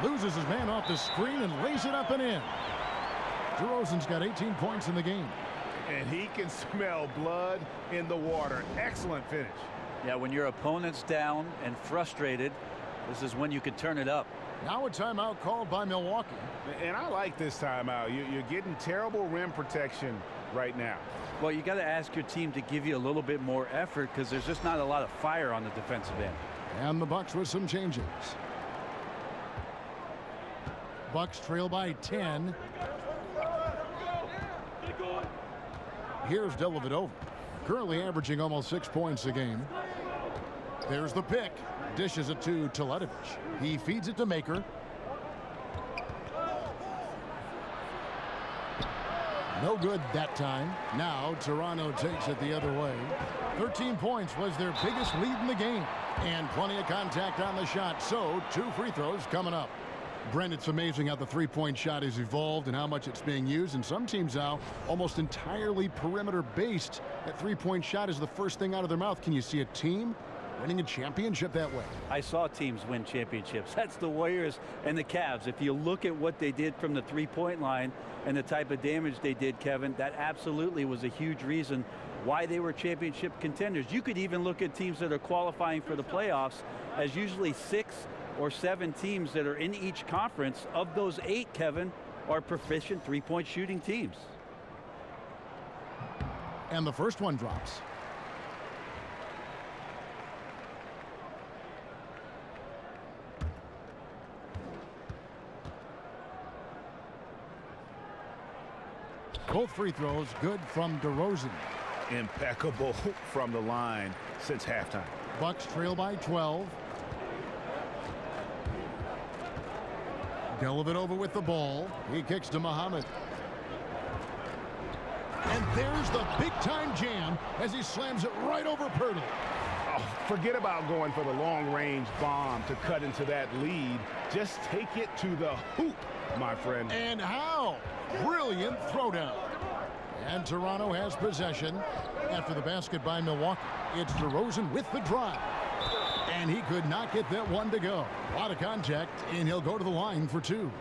Loses his man off the screen and lays it up and in. DeRozan's got 18 points in the game. And he can smell blood in the water. Excellent finish. Yeah, when your opponent's down and frustrated, this is when you can turn it up. Now a timeout called by Milwaukee. And I like this timeout. You're getting terrible rim protection right now. Well, you got to ask your team to give you a little bit more effort because there's just not a lot of fire on the defensive end. And the Bucks with some changes. Bucks trail by 10. Here's Dellavedova, currently averaging almost 6 points a game. There's the pick. Dishes it to Teletovic. He feeds it to Maker. No good that time. Now Toronto takes it the other way. 13 points was their biggest lead in the game. And plenty of contact on the shot, so 2 free throws coming up. Brent, it's amazing how the three-point shot has evolved and how much it's being used. And some teams now almost entirely perimeter-based. That three-point shot is the first thing out of their mouth. Can you see a team winning a championship that way? I saw teams win championships. That's the Warriors and the Cavs. If you look at what they did from the three-point line and the type of damage they did, Kevin, that absolutely was a huge reason why they were championship contenders. You could even look at teams that are qualifying for the playoffs as usually 6 or 7 teams that are in each conference. Of those 8, Kevin, are proficient three-point shooting teams. And the first one drops. Both free throws good from DeRozan. Impeccable from the line since halftime. Bucks trail by 12. Dellavedova with the ball. He kicks to Muhammad. And there's the big-time jam as he slams it right over Pirtle. Oh, forget about going for the long-range bomb to cut into that lead. Just take it to the hoop, my friend. And how? Brilliant throwdown. And Toronto has possession after the basket by Milwaukee. It's DeRozan with the drive. And he could not get that one to go. A lot of contact, and he'll go to the line for 2.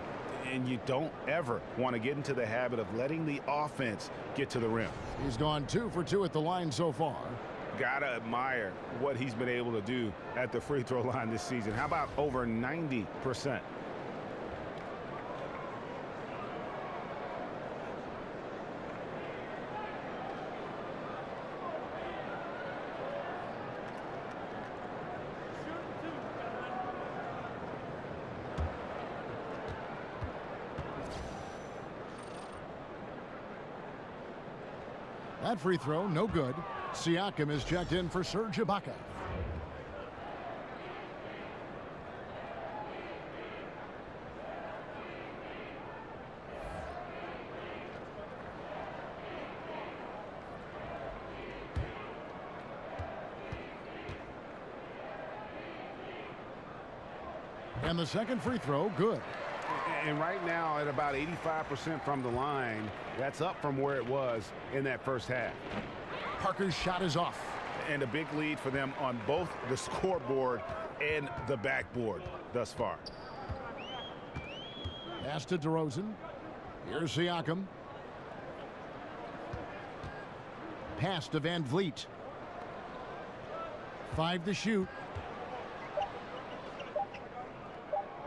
And you don't ever want to get into the habit of letting the offense get to the rim. He's gone 2 for 2 at the line so far. Gotta admire what he's been able to do at the free throw line this season. How about over 90%? That free throw, no good. Siakam is checked in for Serge Ibaka. And the second free throw, good. And right now at about 85% from the line, that's up from where it was in that first half. Parker's shot is off. And a big lead for them on both the scoreboard and the backboard thus far. Pass to DeRozan. Here's Siakam. Pass to Van Vliet. 5 to shoot.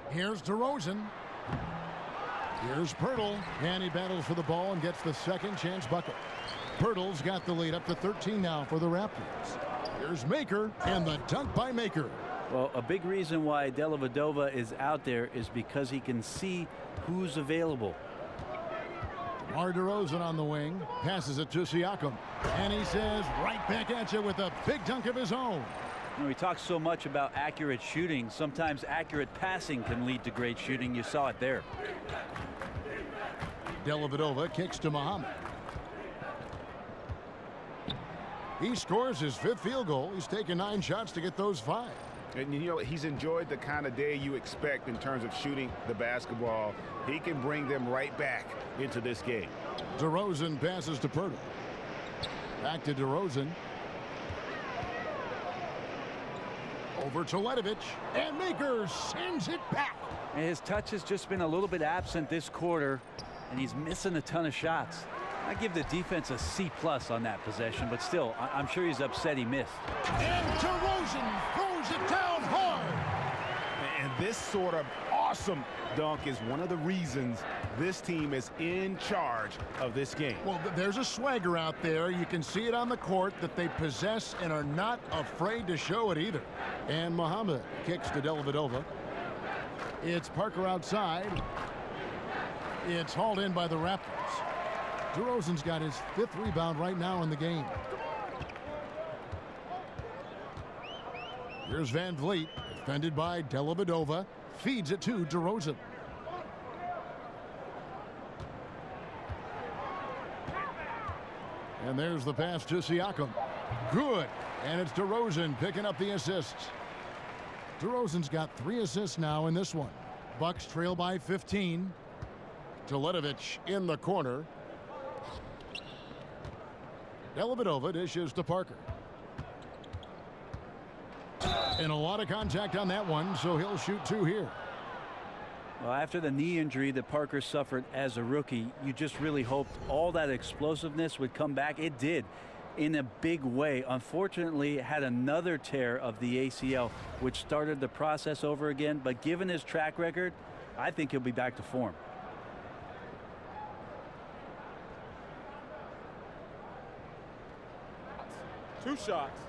Here's DeRozan. Here's Pirtle, and he battles for the ball and gets the second chance bucket. Pirtle's got the lead up to 13 now for the Raptors. Here's Maker, and the dunk by Maker. Well, a big reason why Dellavedova is out there is because he can see who's available. DeMar DeRozan on the wing, passes it to Siakam, and he says right back at you with a big dunk of his own. You know, he talks so much about accurate shooting. Sometimes accurate passing can lead to great shooting. You saw it there. Dellavedova kicks to Muhammad. He scores his 5th field goal. He's taken 9 shots to get those 5. And you know, he's enjoyed the kind of day you expect in terms of shooting the basketball. He can bring them right back into this game. DeRozan passes to Pirtle. Back to DeRozan. Over to Ledovich, and Maker sends it back. And his touch has just been a little bit absent this quarter, and he's missing a ton of shots. I give the defense a C+ on that possession, but still, I'm sure he's upset he missed. And DeRozan throws it down hard. And this sort of awesome dunk is one of the reasons this team is in charge of this game. Well, there's a swagger out there. You can see it on the court that they possess and are not afraid to show it either. And Muhammad kicks to Dellavedova. It's Parker outside. It's hauled in by the Raptors. DeRozan's got his 5th rebound right now in the game. Here's Van Vliet, defended by Dellavedova. Feeds it to DeRozan. And there's the pass to Siakam. Good. And it's DeRozan picking up the assists. DeRozan's got 3 assists now in this one. Bucks trail by 15. Teletovic in the corner. Dellavedova dishes to Parker. And a lot of contact on that one, so he'll shoot 2 here. Well, after the knee injury that Parker suffered as a rookie, you just really hoped all that explosiveness would come back. It did in a big way. Unfortunately, had another tear of the ACL, which started the process over again. But given his track record, I think he'll be back to form. Two shots.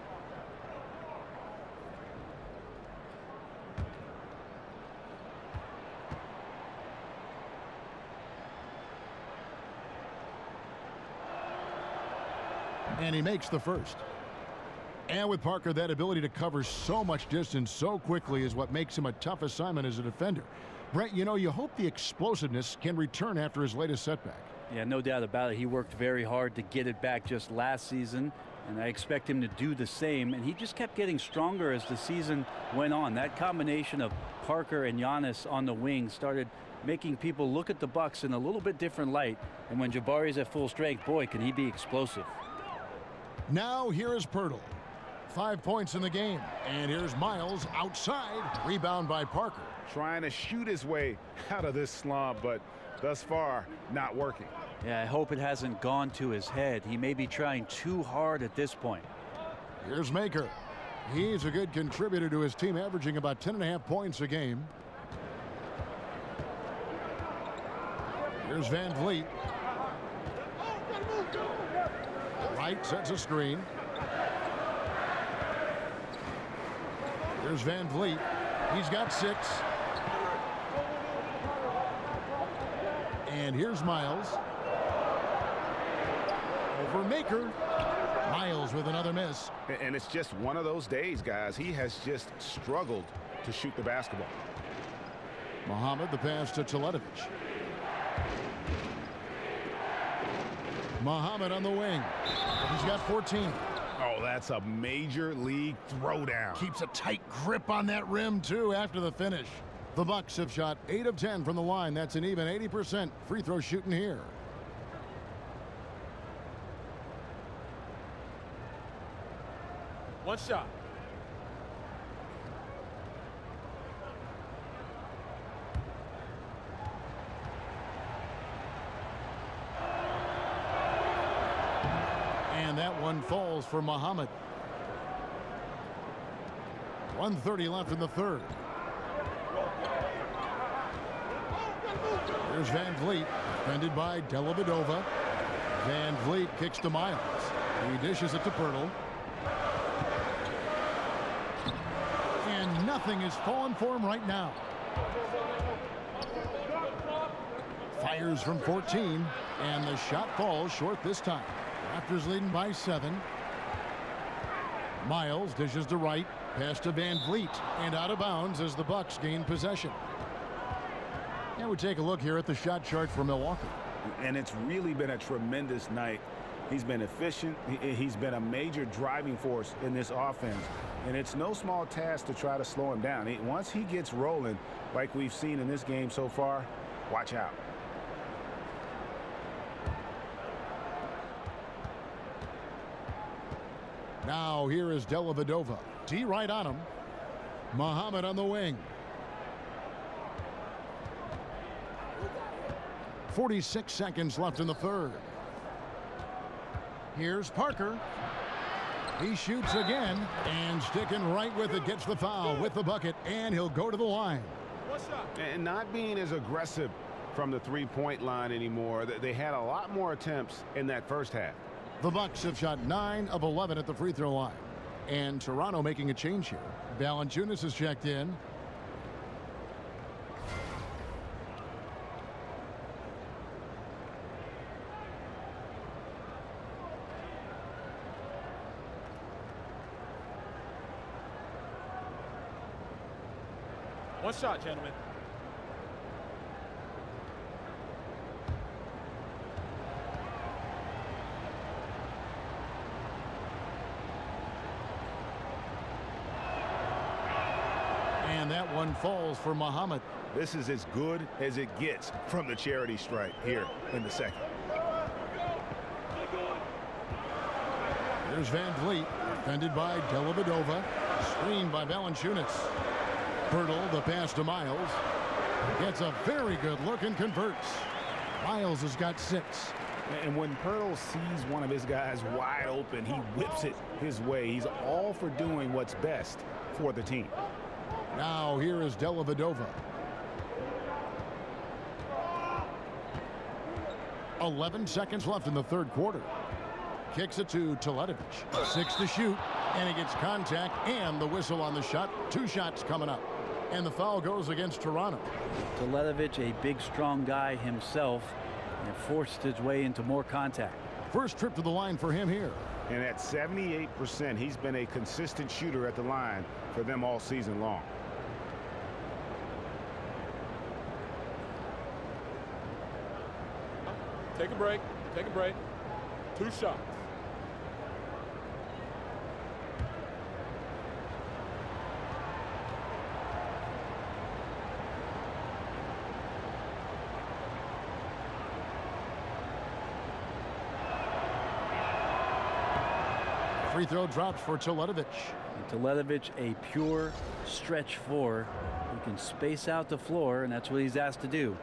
And he makes the first. And with Parker, that ability to cover so much distance so quickly is what makes him a tough assignment as a defender. Brent, you know, you hope the explosiveness can return after his latest setback. Yeah, no doubt about it. He worked very hard to get it back just last season, and I expect him to do the same. And he just kept getting stronger as the season went on. That combination of Parker and Giannis on the wing started making people look at the Bucks in a little bit different light. And when Jabari's at full strength, boy, can he be explosive. Now here is Pirtle. 5 points in the game. And here's Miles outside. Rebound by Parker. Trying to shoot his way out of this slump, but thus far, not working. Yeah, I hope it hasn't gone to his head. He may be trying too hard at this point. Here's Maker. He's a good contributor to his team, averaging about 10.5 points a game. Here's Van Vliet. Wright sets a screen. Here's Van Vliet. He's got 6. And here's Miles. Over Maker. Miles with another miss. And it's just one of those days, guys. He has just struggled to shoot the basketball. Muhammad, the pass to Teletovic. Muhammad on the wing. He's got 14. Oh, that's a major league throwdown. Keeps a tight grip on that rim, too, after the finish. The Bucks have shot 8 of 10 from the line. That's an even 80% free throw shooting here. One shot. And that one falls for Muhammad. 1:30 left in the third. Here's Van Vliet, defended by Dellavedova. Van Vliet kicks to Miles. He dishes it to Pirtle. And nothing is falling for him right now. Fires from 14, and the shot falls short this time. Raptors leading by 7. Miles dishes to Wright. Pass to Van Vliet, and out of bounds as the Bucks gain possession. Now we take a look here at the shot chart for Milwaukee. And it's really been a tremendous night. He's been efficient. He's been a major driving force in this offense. And it's no small task to try to slow him down. Once he gets rolling, like we've seen in this game so far, watch out. Now here is Dellavedova. T right on him. Muhammad on the wing. 46 seconds left in the third. Here's Parker. He shoots again, and sticking right with it, gets the foul with the bucket, and he'll go to the line. And not being as aggressive from the three-point line anymore. They had a lot more attempts in that first half. The Bucks have shot 9 of 11 at the free throw line. And Toronto making a change here. Valanciunas has checked in. One shot, gentlemen. And that one falls for Muhammad. This is as good as it gets from the charity stripe here in the second. There's Van Vliet, defended by Dellavedova, screened by Valanciunas. Pirtle, the pass to Miles. Gets a very good look and converts. Miles has got 6. And when Pirtle sees one of his guys wide open, he whips it his way. He's all for doing what's best for the team. Now here is Dellavedova. 11 seconds left in the third quarter. Kicks it to Teletovic. 6 to shoot, and he gets contact and the whistle on the shot. 2 shots coming up. And the foul goes against Toronto. Teletovic, a big, strong guy himself, and forced his way into more contact. First trip to the line for him here. And at 78%, he's been a consistent shooter at the line for them all season long. Take a break. Take a break. 2 shots. Free throw drops for Teletovic. Teletovic, a pure stretch 4. He can space out the floor, and that's what he's asked to do.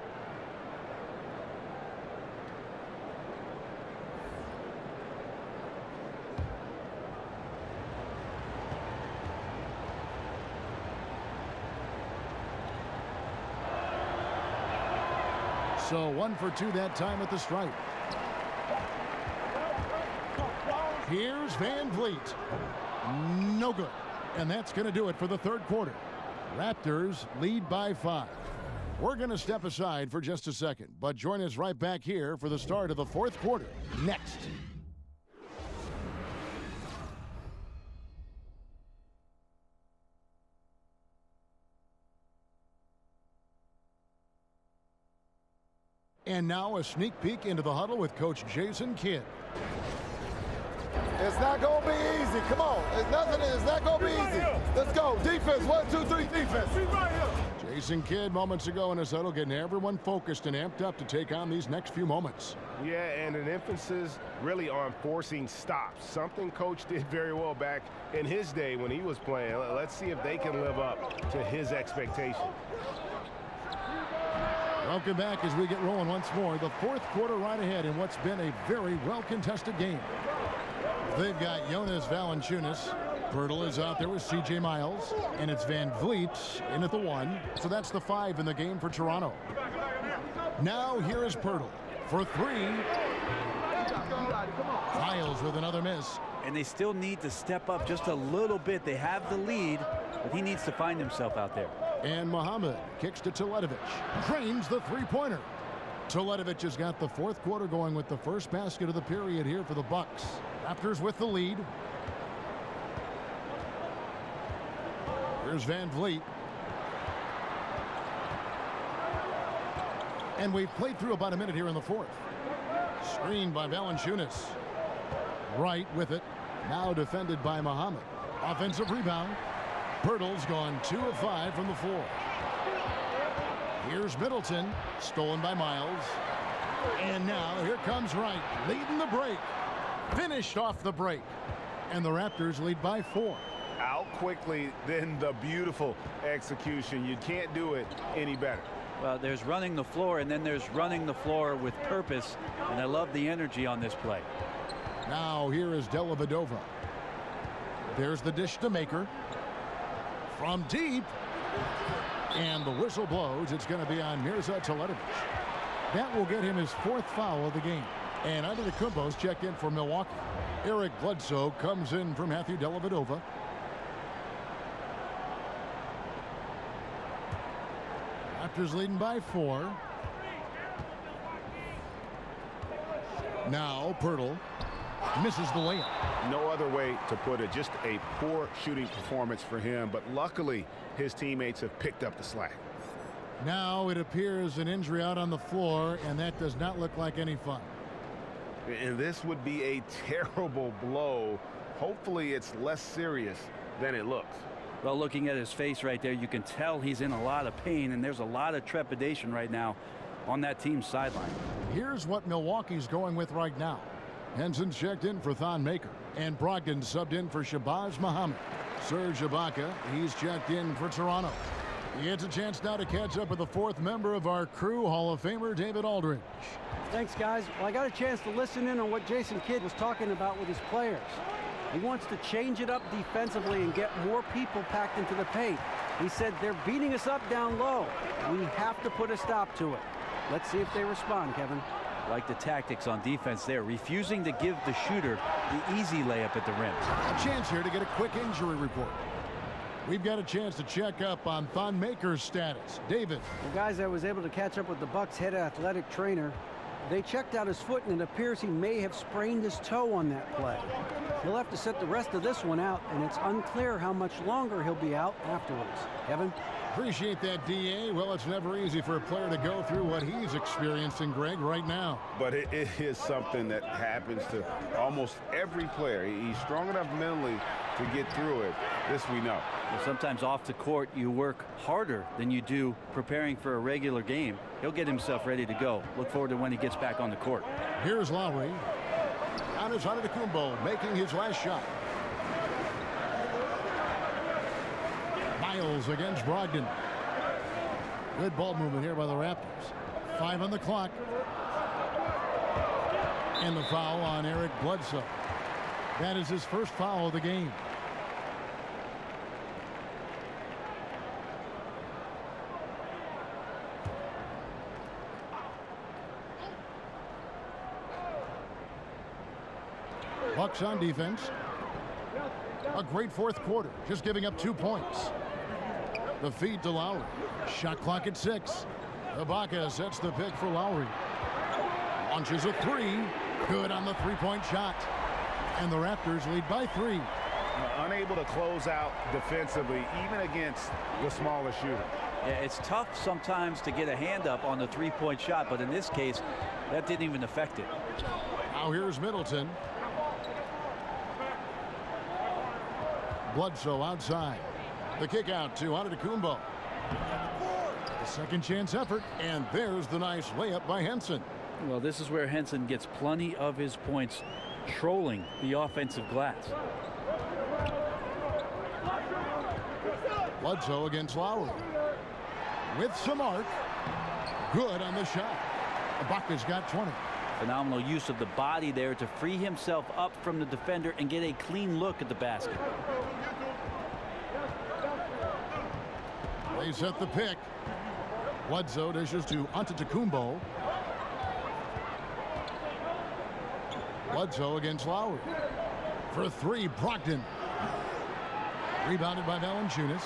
So 1 for 2 that time at the stripe. Here's Van Vliet. No good. And that's going to do it for the third quarter. Raptors lead by 5. We're going to step aside for just a second, but join us right back here for the start of the fourth quarter next. And now a sneak peek into the huddle with Coach Jason Kidd. It's not going to be easy. Come on. It's not going to be easy. Let's go. Defense. 1, 2, 3. Defense. Jason Kidd moments ago in his huddle getting everyone focused and amped up to take on these next few moments. Yeah, and an emphasis really on forcing stops. Something Coach did very well back in his day when he was playing. Let's see if they can live up to his expectations. Welcome back as we get rolling once more. The fourth quarter right ahead in what's been a very well-contested game. They've got Jonas Valanciunas. Pirtle is out there with C.J. Miles. And it's Van Vliet in at the 1. So that's the 5 in the game for Toronto. Now here is Pirtle for 3. Miles with another miss. And they still need to step up just a little bit. They have the lead, but he needs to find himself out there. And Muhammad kicks to Teletovic. Drains the three-pointer. Teletovic has got the fourth quarter going with the first basket of the period here for the Bucks. Raptors with the lead. Here's Van Vliet. And we've played through about a minute here in the fourth. Screened by Valanciunas. Right with it. Now defended by Muhammad. Offensive rebound. Pirtle's gone 2 of 5 from the floor. Here's Middleton, stolen by Miles. And now here comes Wright, leading the break. Finished off the break. And the Raptors lead by 4. Out quickly, then the beautiful execution. You can't do it any better. Well, there's running the floor, and then there's running the floor with purpose. And I love the energy on this play. Now here is Dellavedova. There's the dish to Maker. From deep. And the whistle blows. It's going to be on Mirza Teletovic. That will get him his 4th foul of the game. And Antetokounmpo's checked in for Milwaukee. Eric Bledsoe comes in for Matthew Dellavedova. Raptors leading by 4. Now Pirtle misses the layup. No other way to put it. Just a poor shooting performance for him. But luckily, his teammates have picked up the slack. Now it appears an injury out on the floor, and that does not look like any fun. And this would be a terrible blow. Hopefully, it's less serious than it looks. Well, looking at his face right there, you can tell he's in a lot of pain, and there's a lot of trepidation right now on that team's sideline. Here's what Milwaukee's going with right now. Henson's checked in for Thon Maker, and Brogdon subbed in for Shabazz Muhammad. Serge Ibaka, he's checked in for Toronto. He gets a chance now to catch up with the fourth member of our crew, Hall of Famer David Aldridge. Thanks, guys. Well, I got a chance to listen in on what Jason Kidd was talking about with his players. He wants to change it up defensively and get more people packed into the paint. He said they're beating us up down low. We have to put a stop to it. Let's see if they respond, Kevin. Like the tactics on defense there, refusing to give the shooter the easy layup at the rim. A chance here to get a quick injury report. We've got a chance to check up on Thon Maker's status. David. Well, guys, I was able to catch up with the Bucks' head athletic trainer. They checked out his foot, and it appears he may have sprained his toe on that play. He'll have to sit the rest of this one out, and it's unclear how much longer he'll be out afterwards. Kevin? Appreciate that, D.A. Well, it's never easy for a player to go through what he's experiencing, Greg, right now. But it is something that happens to almost every player. He's strong enough mentally to get through it. This we know. Well, sometimes off the court, you work harder than you do preparing for a regular game. He'll get himself ready to go. Look forward to when he gets back on the court. Here's Lowry. Giannis Antetokounmpo making his last shot. Miles against Brogdon. Good ball movement here by the Raptors. 5 on the clock. And the foul on Eric Bledsoe. That is his first foul of the game. Bucks on defense. A great fourth quarter, just giving up 2 points. The feed to Lowry. Shot clock at 6. Ibaka sets the pick for Lowry. Launches a 3. Good on the three-point shot. And the Raptors lead by 3. Unable to close out defensively, even against the smaller shooter. Yeah, it's tough sometimes to get a hand up on the three-point shot, but in this case, that didn't even affect it. Now here's Middleton. Bledsoe outside. The kick out to Antetokounmpo. The second chance effort, and there's the nice layup by Henson. Well, this is where Henson gets plenty of his points, trolling the offensive glass. Bledsoe against Lowry. With some arc. Good on the shot. Ibaka's got 20. Phenomenal use of the body there to free himself up from the defender and get a clean look at the basket. They set the pick. Bledsoe dishes to Antetokounmpo. Bledsoe against Lowry. For 3, Brogdon. Rebounded by Valanciunas.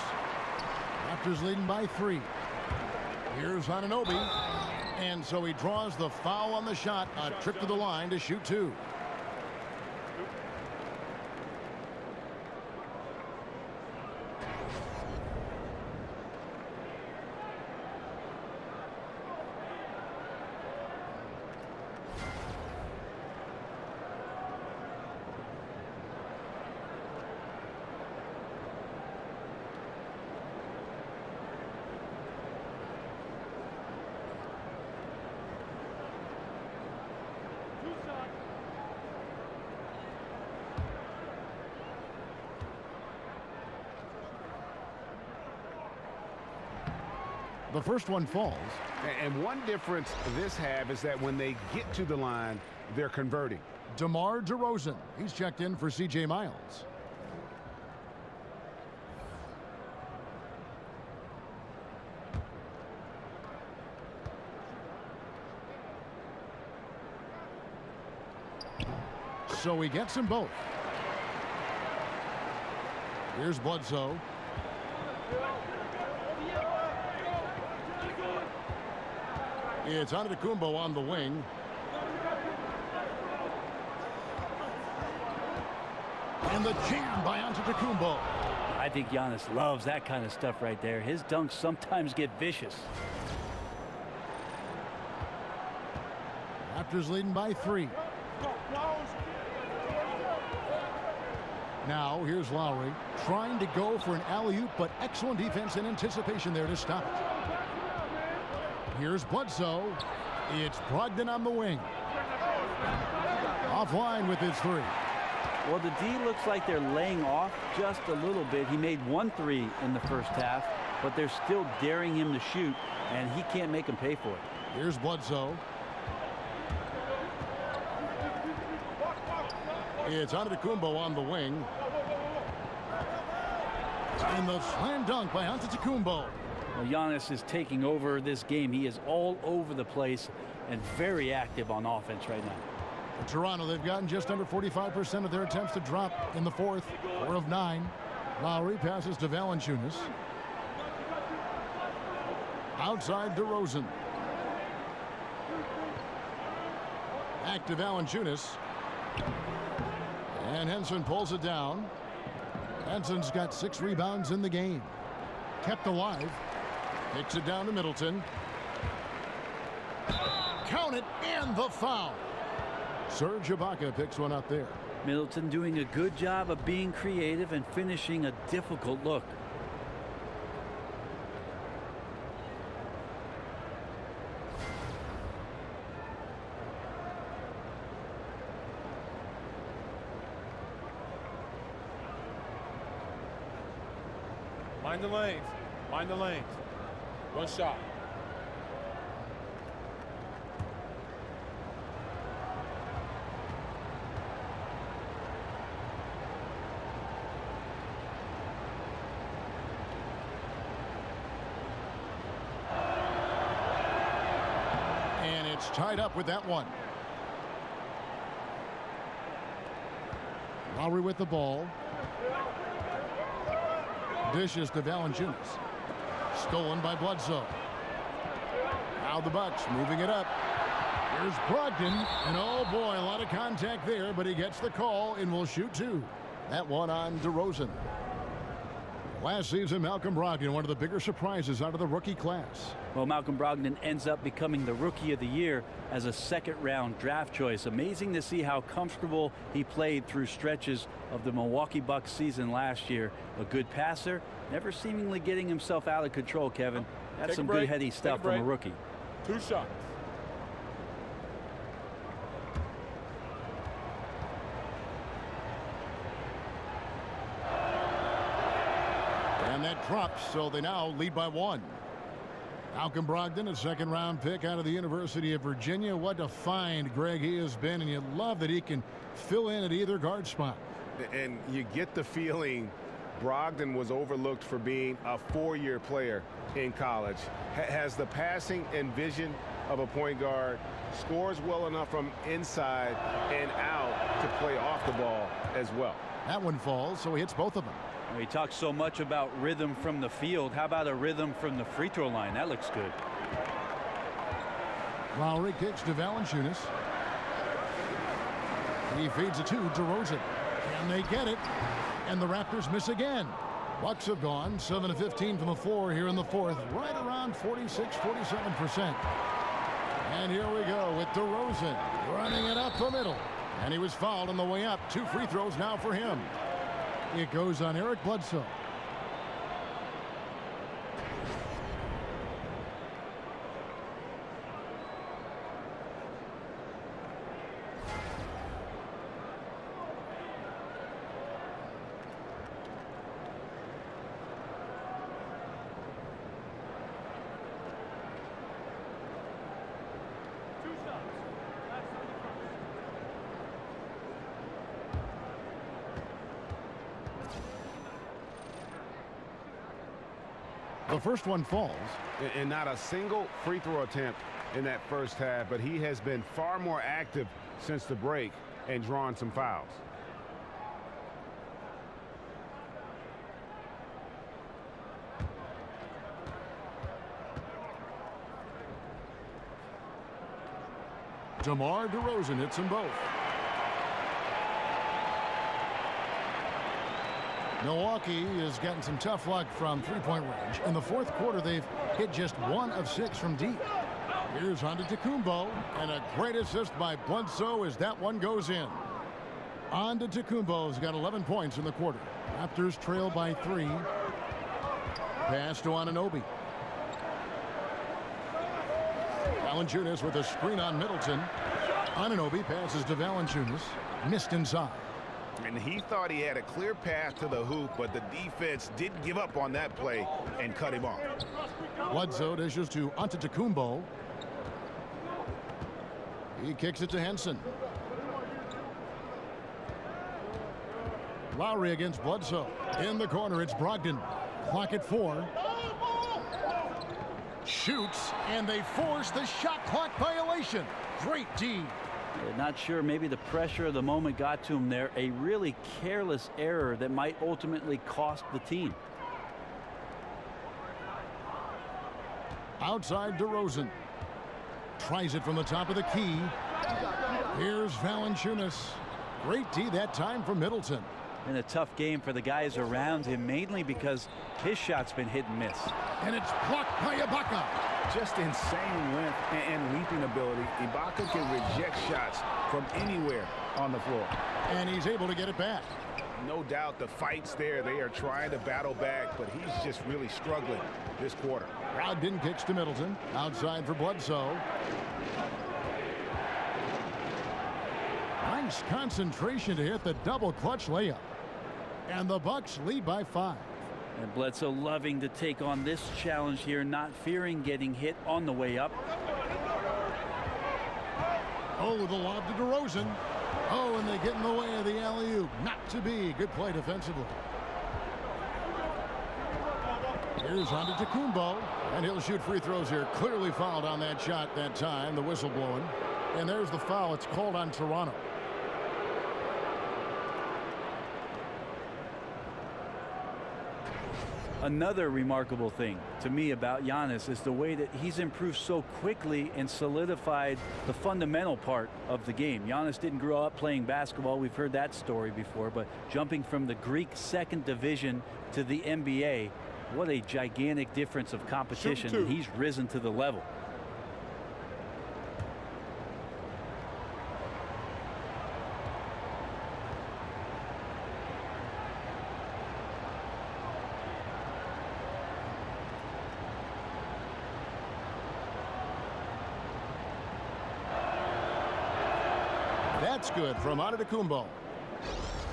Raptors leading by 3. Here's Anunoby. And so he draws the foul on the shot. A trip to the line to shoot 2. The first one falls. And one difference this have is that when they get to the line, they're converting. DeMar DeRozan. He's checked in for C.J. Miles. So he gets them both. Here's Bledsoe. It's Antetokounmpo on the wing. And the jam by Antetokounmpo. I think Giannis loves that kind of stuff right there. His dunks sometimes get vicious. Raptors leading by 3. Now here's Lowry trying to go for an alley-oop, but excellent defense and anticipation there to stop it. Here's Bledsoe. It's Brogdon on the wing. Offline with his three. Well, the D looks like they're laying off just a little bit. He made 1 3 in the first half, but they're still daring him to shoot, and he can't make him pay for it. Here's Bledsoe. It's Antetokounmpo on the wing. And the slam dunk by Antetokounmpo. Well, Giannis is taking over this game. He is all over the place and very active on offense right now. For Toronto, they've gotten just under 45% of their attempts to drop in the fourth. 4 of 9. Lowry passes to Valanciunas. Outside DeRozan. Back to Valanciunas. And Henson pulls it down. Henson's got 6 rebounds in the game. Kept alive. Takes it down to Middleton. Count it, and the foul. Serge Ibaka picks one up there. Middleton doing a good job of being creative and finishing a difficult look. Mind the lanes. Mind the lanes. One shot. And it's tied up with that one. Lowry with the ball. Dishes to Valanciunas. Stolen by Bledsoe. Now the Bucks moving it up. Here's Brogdon. And oh boy, a lot of contact there, but he gets the call and will shoot 2. That one on DeRozan. Last season, Malcolm Brogdon, one of the bigger surprises out of the rookie class. Well, Malcolm Brogdon ends up becoming the Rookie of the Year as a second-round draft choice. Amazing to see how comfortable he played through stretches of the Milwaukee Bucks season last year. A good passer, never seemingly getting himself out of control, Kevin. That's some good heady stuff from a rookie. 2 shots. And that drops, so they now lead by 1. Malcolm Brogdon, a second-round pick out of the University of Virginia. What a find, Greg, he has been, and you love that he can fill in at either guard spot. And you get the feeling Brogdon was overlooked for being a 4-year player in college. Has the passing and vision of a point guard, scores well enough from inside and out to play off the ball as well. That one falls, so he hits both of them. He talks so much about rhythm from the field. How about a rhythm from the free throw line? That looks good. Lowry kicks to Valanciunas. He feeds it to DeRozan. Can they get it? And the Raptors miss again. Bucks have gone 7 of 15 from the floor here in the fourth, right around 46-47%. And here we go with DeRozan running it up the middle. And he was fouled on the way up. 2 free throws now for him. It goes on Eric Bledsoe. The first one falls. And not a single free throw attempt in that first half, but he has been far more active since the break and drawn some fouls. DeMar DeRozan hits them both. Milwaukee has gotten some tough luck from three-point range. In the fourth quarter, they've hit just 1 of 6 from deep. Here's Antetokounmpo, and a great assist by Bledsoe as that one goes in. Antetokounmpo's got 11 points in the quarter. Raptors trail by 3. Pass to Anunoby. Valanciunas with a screen on Middleton. Anunoby passes to Valanciunas. Missed inside. And he thought he had a clear path to the hoop, but the defense didn't give up on that play and cut him off. Bledsoe dishes to Antetokounmpo. He kicks it to Henson. Lowry against Bledsoe. In the corner, it's Brogdon. Clock at 4. Shoots, and they force the shot clock violation. Great D. Not sure, maybe the pressure of the moment got to him there. A really careless error that might ultimately cost the team. Outside DeRozan. Tries it from the top of the key. Here's Valanciunas. Great D that time from Middleton. And a tough game for the guys around him, mainly because his shot's been hit and miss. And it's blocked by Ibaka. Just insane length and leaping ability. Ibaka can reject shots from anywhere on the floor. And he's able to get it back. No doubt the fight's there. They are trying to battle back, but he's just really struggling this quarter. Brogdon kicks to Middleton. Outside for Bledsoe. Nice concentration to hit the double clutch layup. And the Bucks lead by 5. And Bledsoe loving to take on this challenge here, not fearing getting hit on the way up. Oh, the lob to DeRozan. Oh, and they get in the way of the alley-oop. Not to be. Good play defensively. Here's Antetokounmpo, and he'll shoot free throws here. Clearly fouled on that shot that time. The whistle blowing. And there's the foul. It's called on Toronto. Another remarkable thing to me about Giannis is the way that he's improved so quickly and solidified the fundamental part of the game. Giannis didn't grow up playing basketball. We've heard that story before, but jumping from the Greek second division to the NBA, what a gigantic difference of competition, and he's risen to the level. That's good from Antetokounmpo.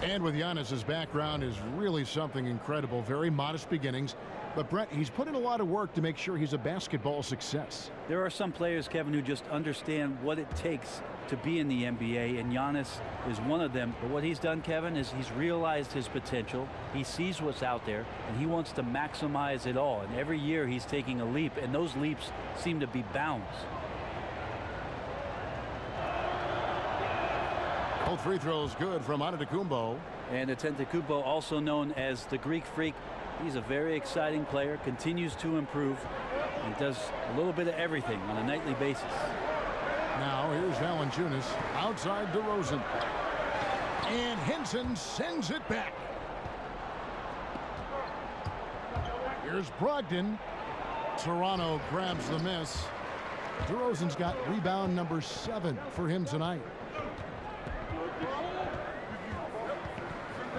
And with Giannis's background is really something incredible. Very modest beginnings. But Brett, he's put in a lot of work to make sure he's a basketball success. There are some players, Kevin, who just understand what it takes to be in the NBA, and Giannis is one of them. But what he's done, Kevin, is he's realized his potential. He sees what's out there, and he wants to maximize it all. And every year he's taking a leap, and those leaps seem to be bounds. Both free throws good from Antetokounmpo. And Antetokounmpo, also known as the Greek Freak. He's a very exciting player, continues to improve. He does a little bit of everything on a nightly basis. Now here's Valanciunas outside DeRozan. And Henson sends it back. Here's Brogdon. Toronto grabs the miss. DeRozan's got rebound number 7 for him tonight.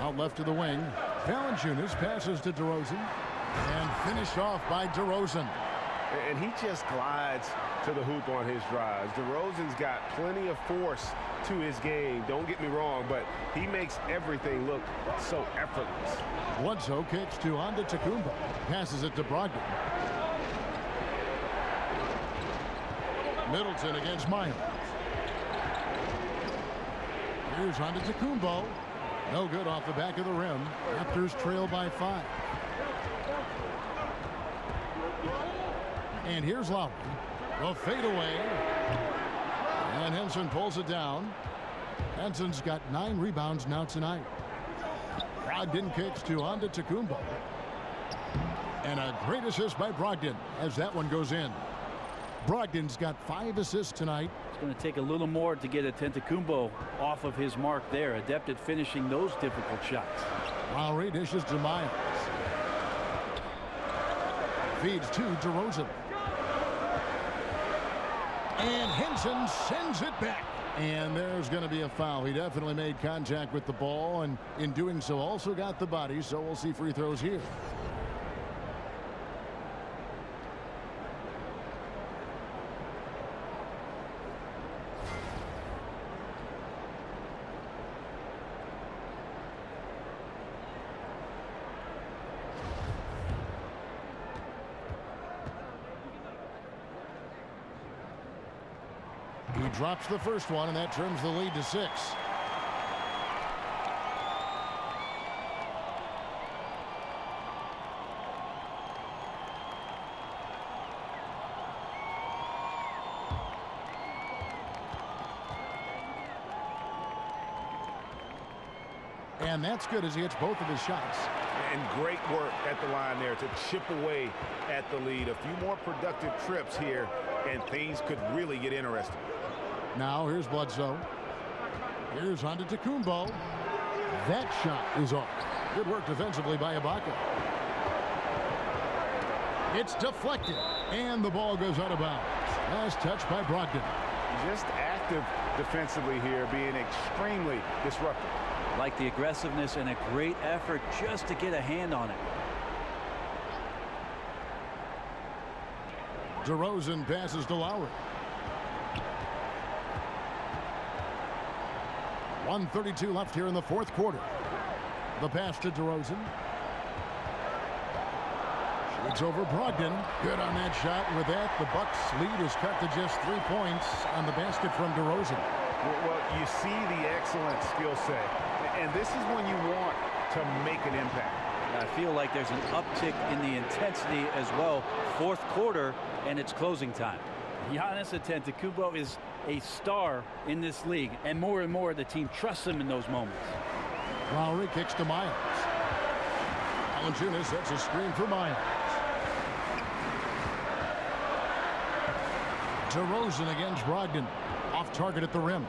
Out left to the wing. Valanciunas passes to DeRozan. And finished off by DeRozan. And he just glides to the hoop on his drives. DeRozan's got plenty of force to his game. Don't get me wrong, but he makes everything look so effortless. Bledsoe kicks to Antetokounmpo. Passes it to Brogdon. Middleton against Miles. Here's Antetokounmpo. No good off the back of the rim. Raptors trail by 5. And here's Lowry. The fadeaway. And Henson pulls it down. Henson's got 9 rebounds now tonight. Brogdon kicks to Antetokounmpo. And a great assist by Brogdon as that one goes in. Brogdon's got 5 assists tonight. It's going to take a little more to get Antetokounmpo off of his mark there. Adept at finishing those difficult shots. Lowry dishes to Miles. Feeds to DeRozan. And Henson sends it back. And there's going to be a foul. He definitely made contact with the ball, and in doing so also got the body, so we'll see free throws here. He drops the first one, and that trims the lead to 6. And that's good as he hits both of his shots. And great work at the line there to chip away at the lead. A few more productive trips here, and things could really get interesting. Now here's Bledsoe. Here's Antetokounmpo. That shot is off. Good work defensively by Ibaka. It's deflected, and the ball goes out of bounds. Last touch by Brogdon. Just active defensively here, being extremely disruptive. Like the aggressiveness and a great effort just to get a hand on it. DeRozan passes to Lowry. 1:32 left here in the fourth quarter. The pass to DeRozan. Shoots over Brogdon. Good on that shot. With that, the Bucks lead is cut to just 3 points on the basket from DeRozan. Well, you see the excellent skill set, and this is when you want to make an impact. I feel like there's an uptick in the intensity as well. Fourth quarter, and it's closing time. Giannis Antetokounmpo is a star in this league, and more the team trusts him in those moments. Lowry kicks to Myers. Valanciunas sets a screen for Myers. DeRozan against Brogdon. Off target at the rim.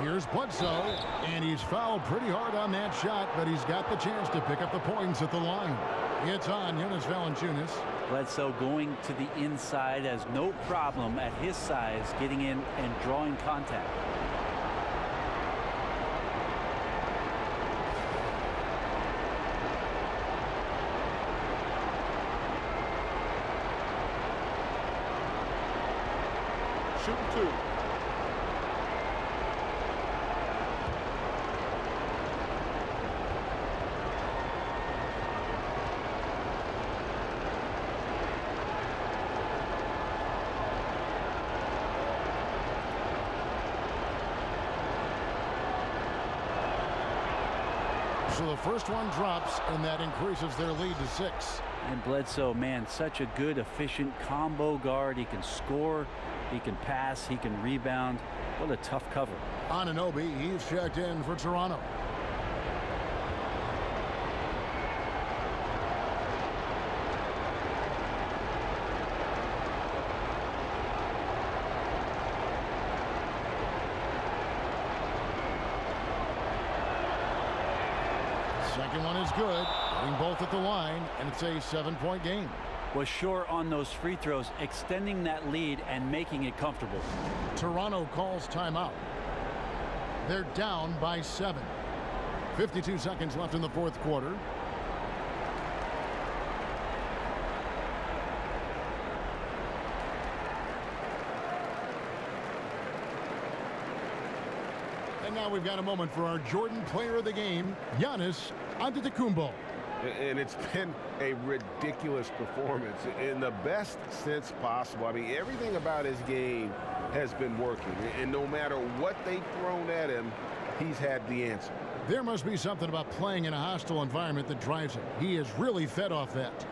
Here's Bledsoe, and he's fouled pretty hard on that shot, but he's got the chance to pick up the points at the line. It's on Jonas Valanciunas. Bledsoe going to the inside has no problem at his size getting in and drawing contact. Shooting 2. So the first one drops, and that increases their lead to 6. And Bledsoe, man, such a good, efficient combo guard. He can score, he can pass, he can rebound. What a tough cover. Anunoby, he's checked in for Toronto. Second one is good. Getting both at the line, and it's a 7-point game. Was short on those free throws, extending that lead and making it comfortable. Toronto calls timeout. They're down by 7. 52 seconds left in the fourth quarter. And now we've got a moment for our Jordan player of the game, Giannis Antetokounmpo. And it's been a ridiculous performance in the best sense possible. I mean, everything about his game has been working. And no matter what they've thrown at him, he's had the answer. There must be something about playing in a hostile environment that drives him. He has really fed off that.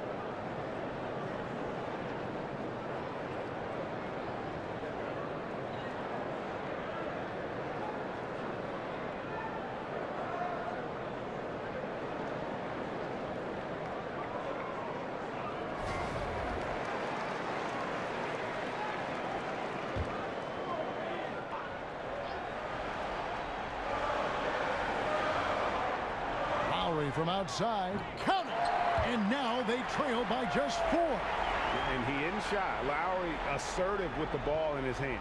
From outside, count it, and now they trail by just 4. And he isn't shy. Lowry assertive with the ball in his hands.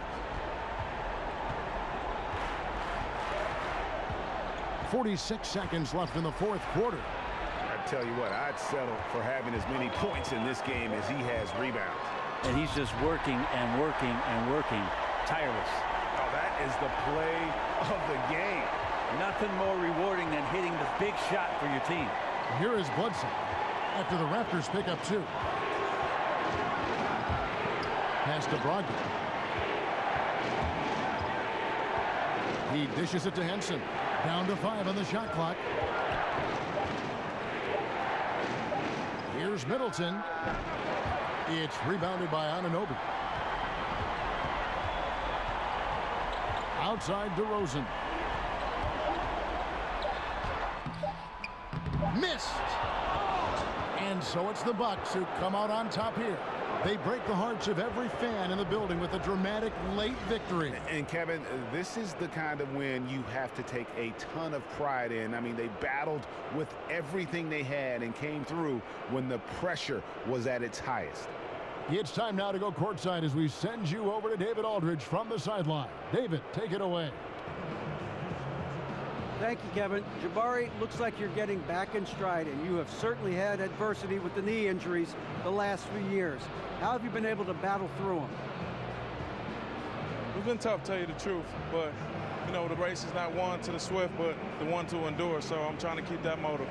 46 seconds left in the fourth quarter. I tell you what, I'd settle for having as many points in this game as he has rebounds. And he's just working and working and working. Tireless. Oh, that is the play of the game. Nothing more rewarding than hitting the big shot for your team. Here is Bledsoe after the Raptors pick up 2. Pass to Brogdon. He dishes it to Henson. Down to 5 on the shot clock. Here's Middleton. It's rebounded by Anunoby. Outside DeRozan. Missed. And so it's the Bucks who come out on top here. They break the hearts of every fan in the building with a dramatic late victory. And Kevin, this is the kind of win you have to take a ton of pride in. I mean, they battled with everything they had and came through when the pressure was at its highest. It's time now to go courtside as we send you over to David Aldridge from the sideline. David, take it away. Thank you, Kevin. Jabari, looks like you're getting back in stride, and you have certainly had adversity with the knee injuries the last few years. How have you been able to battle through them? It's been tough, to tell you the truth, but, you know, the race is not won to the swift, but the one to endure, so I'm trying to keep that motive.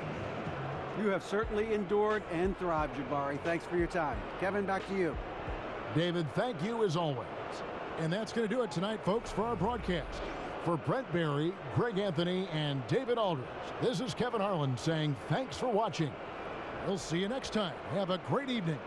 You have certainly endured and thrived, Jabari. Thanks for your time. Kevin, back to you. David, thank you as always. And that's going to do it tonight, folks, for our broadcast. For Brent Barry, Greg Anthony, and David Aldridge, this is Kevin Harlan saying thanks for watching. We'll see you next time. Have a great evening.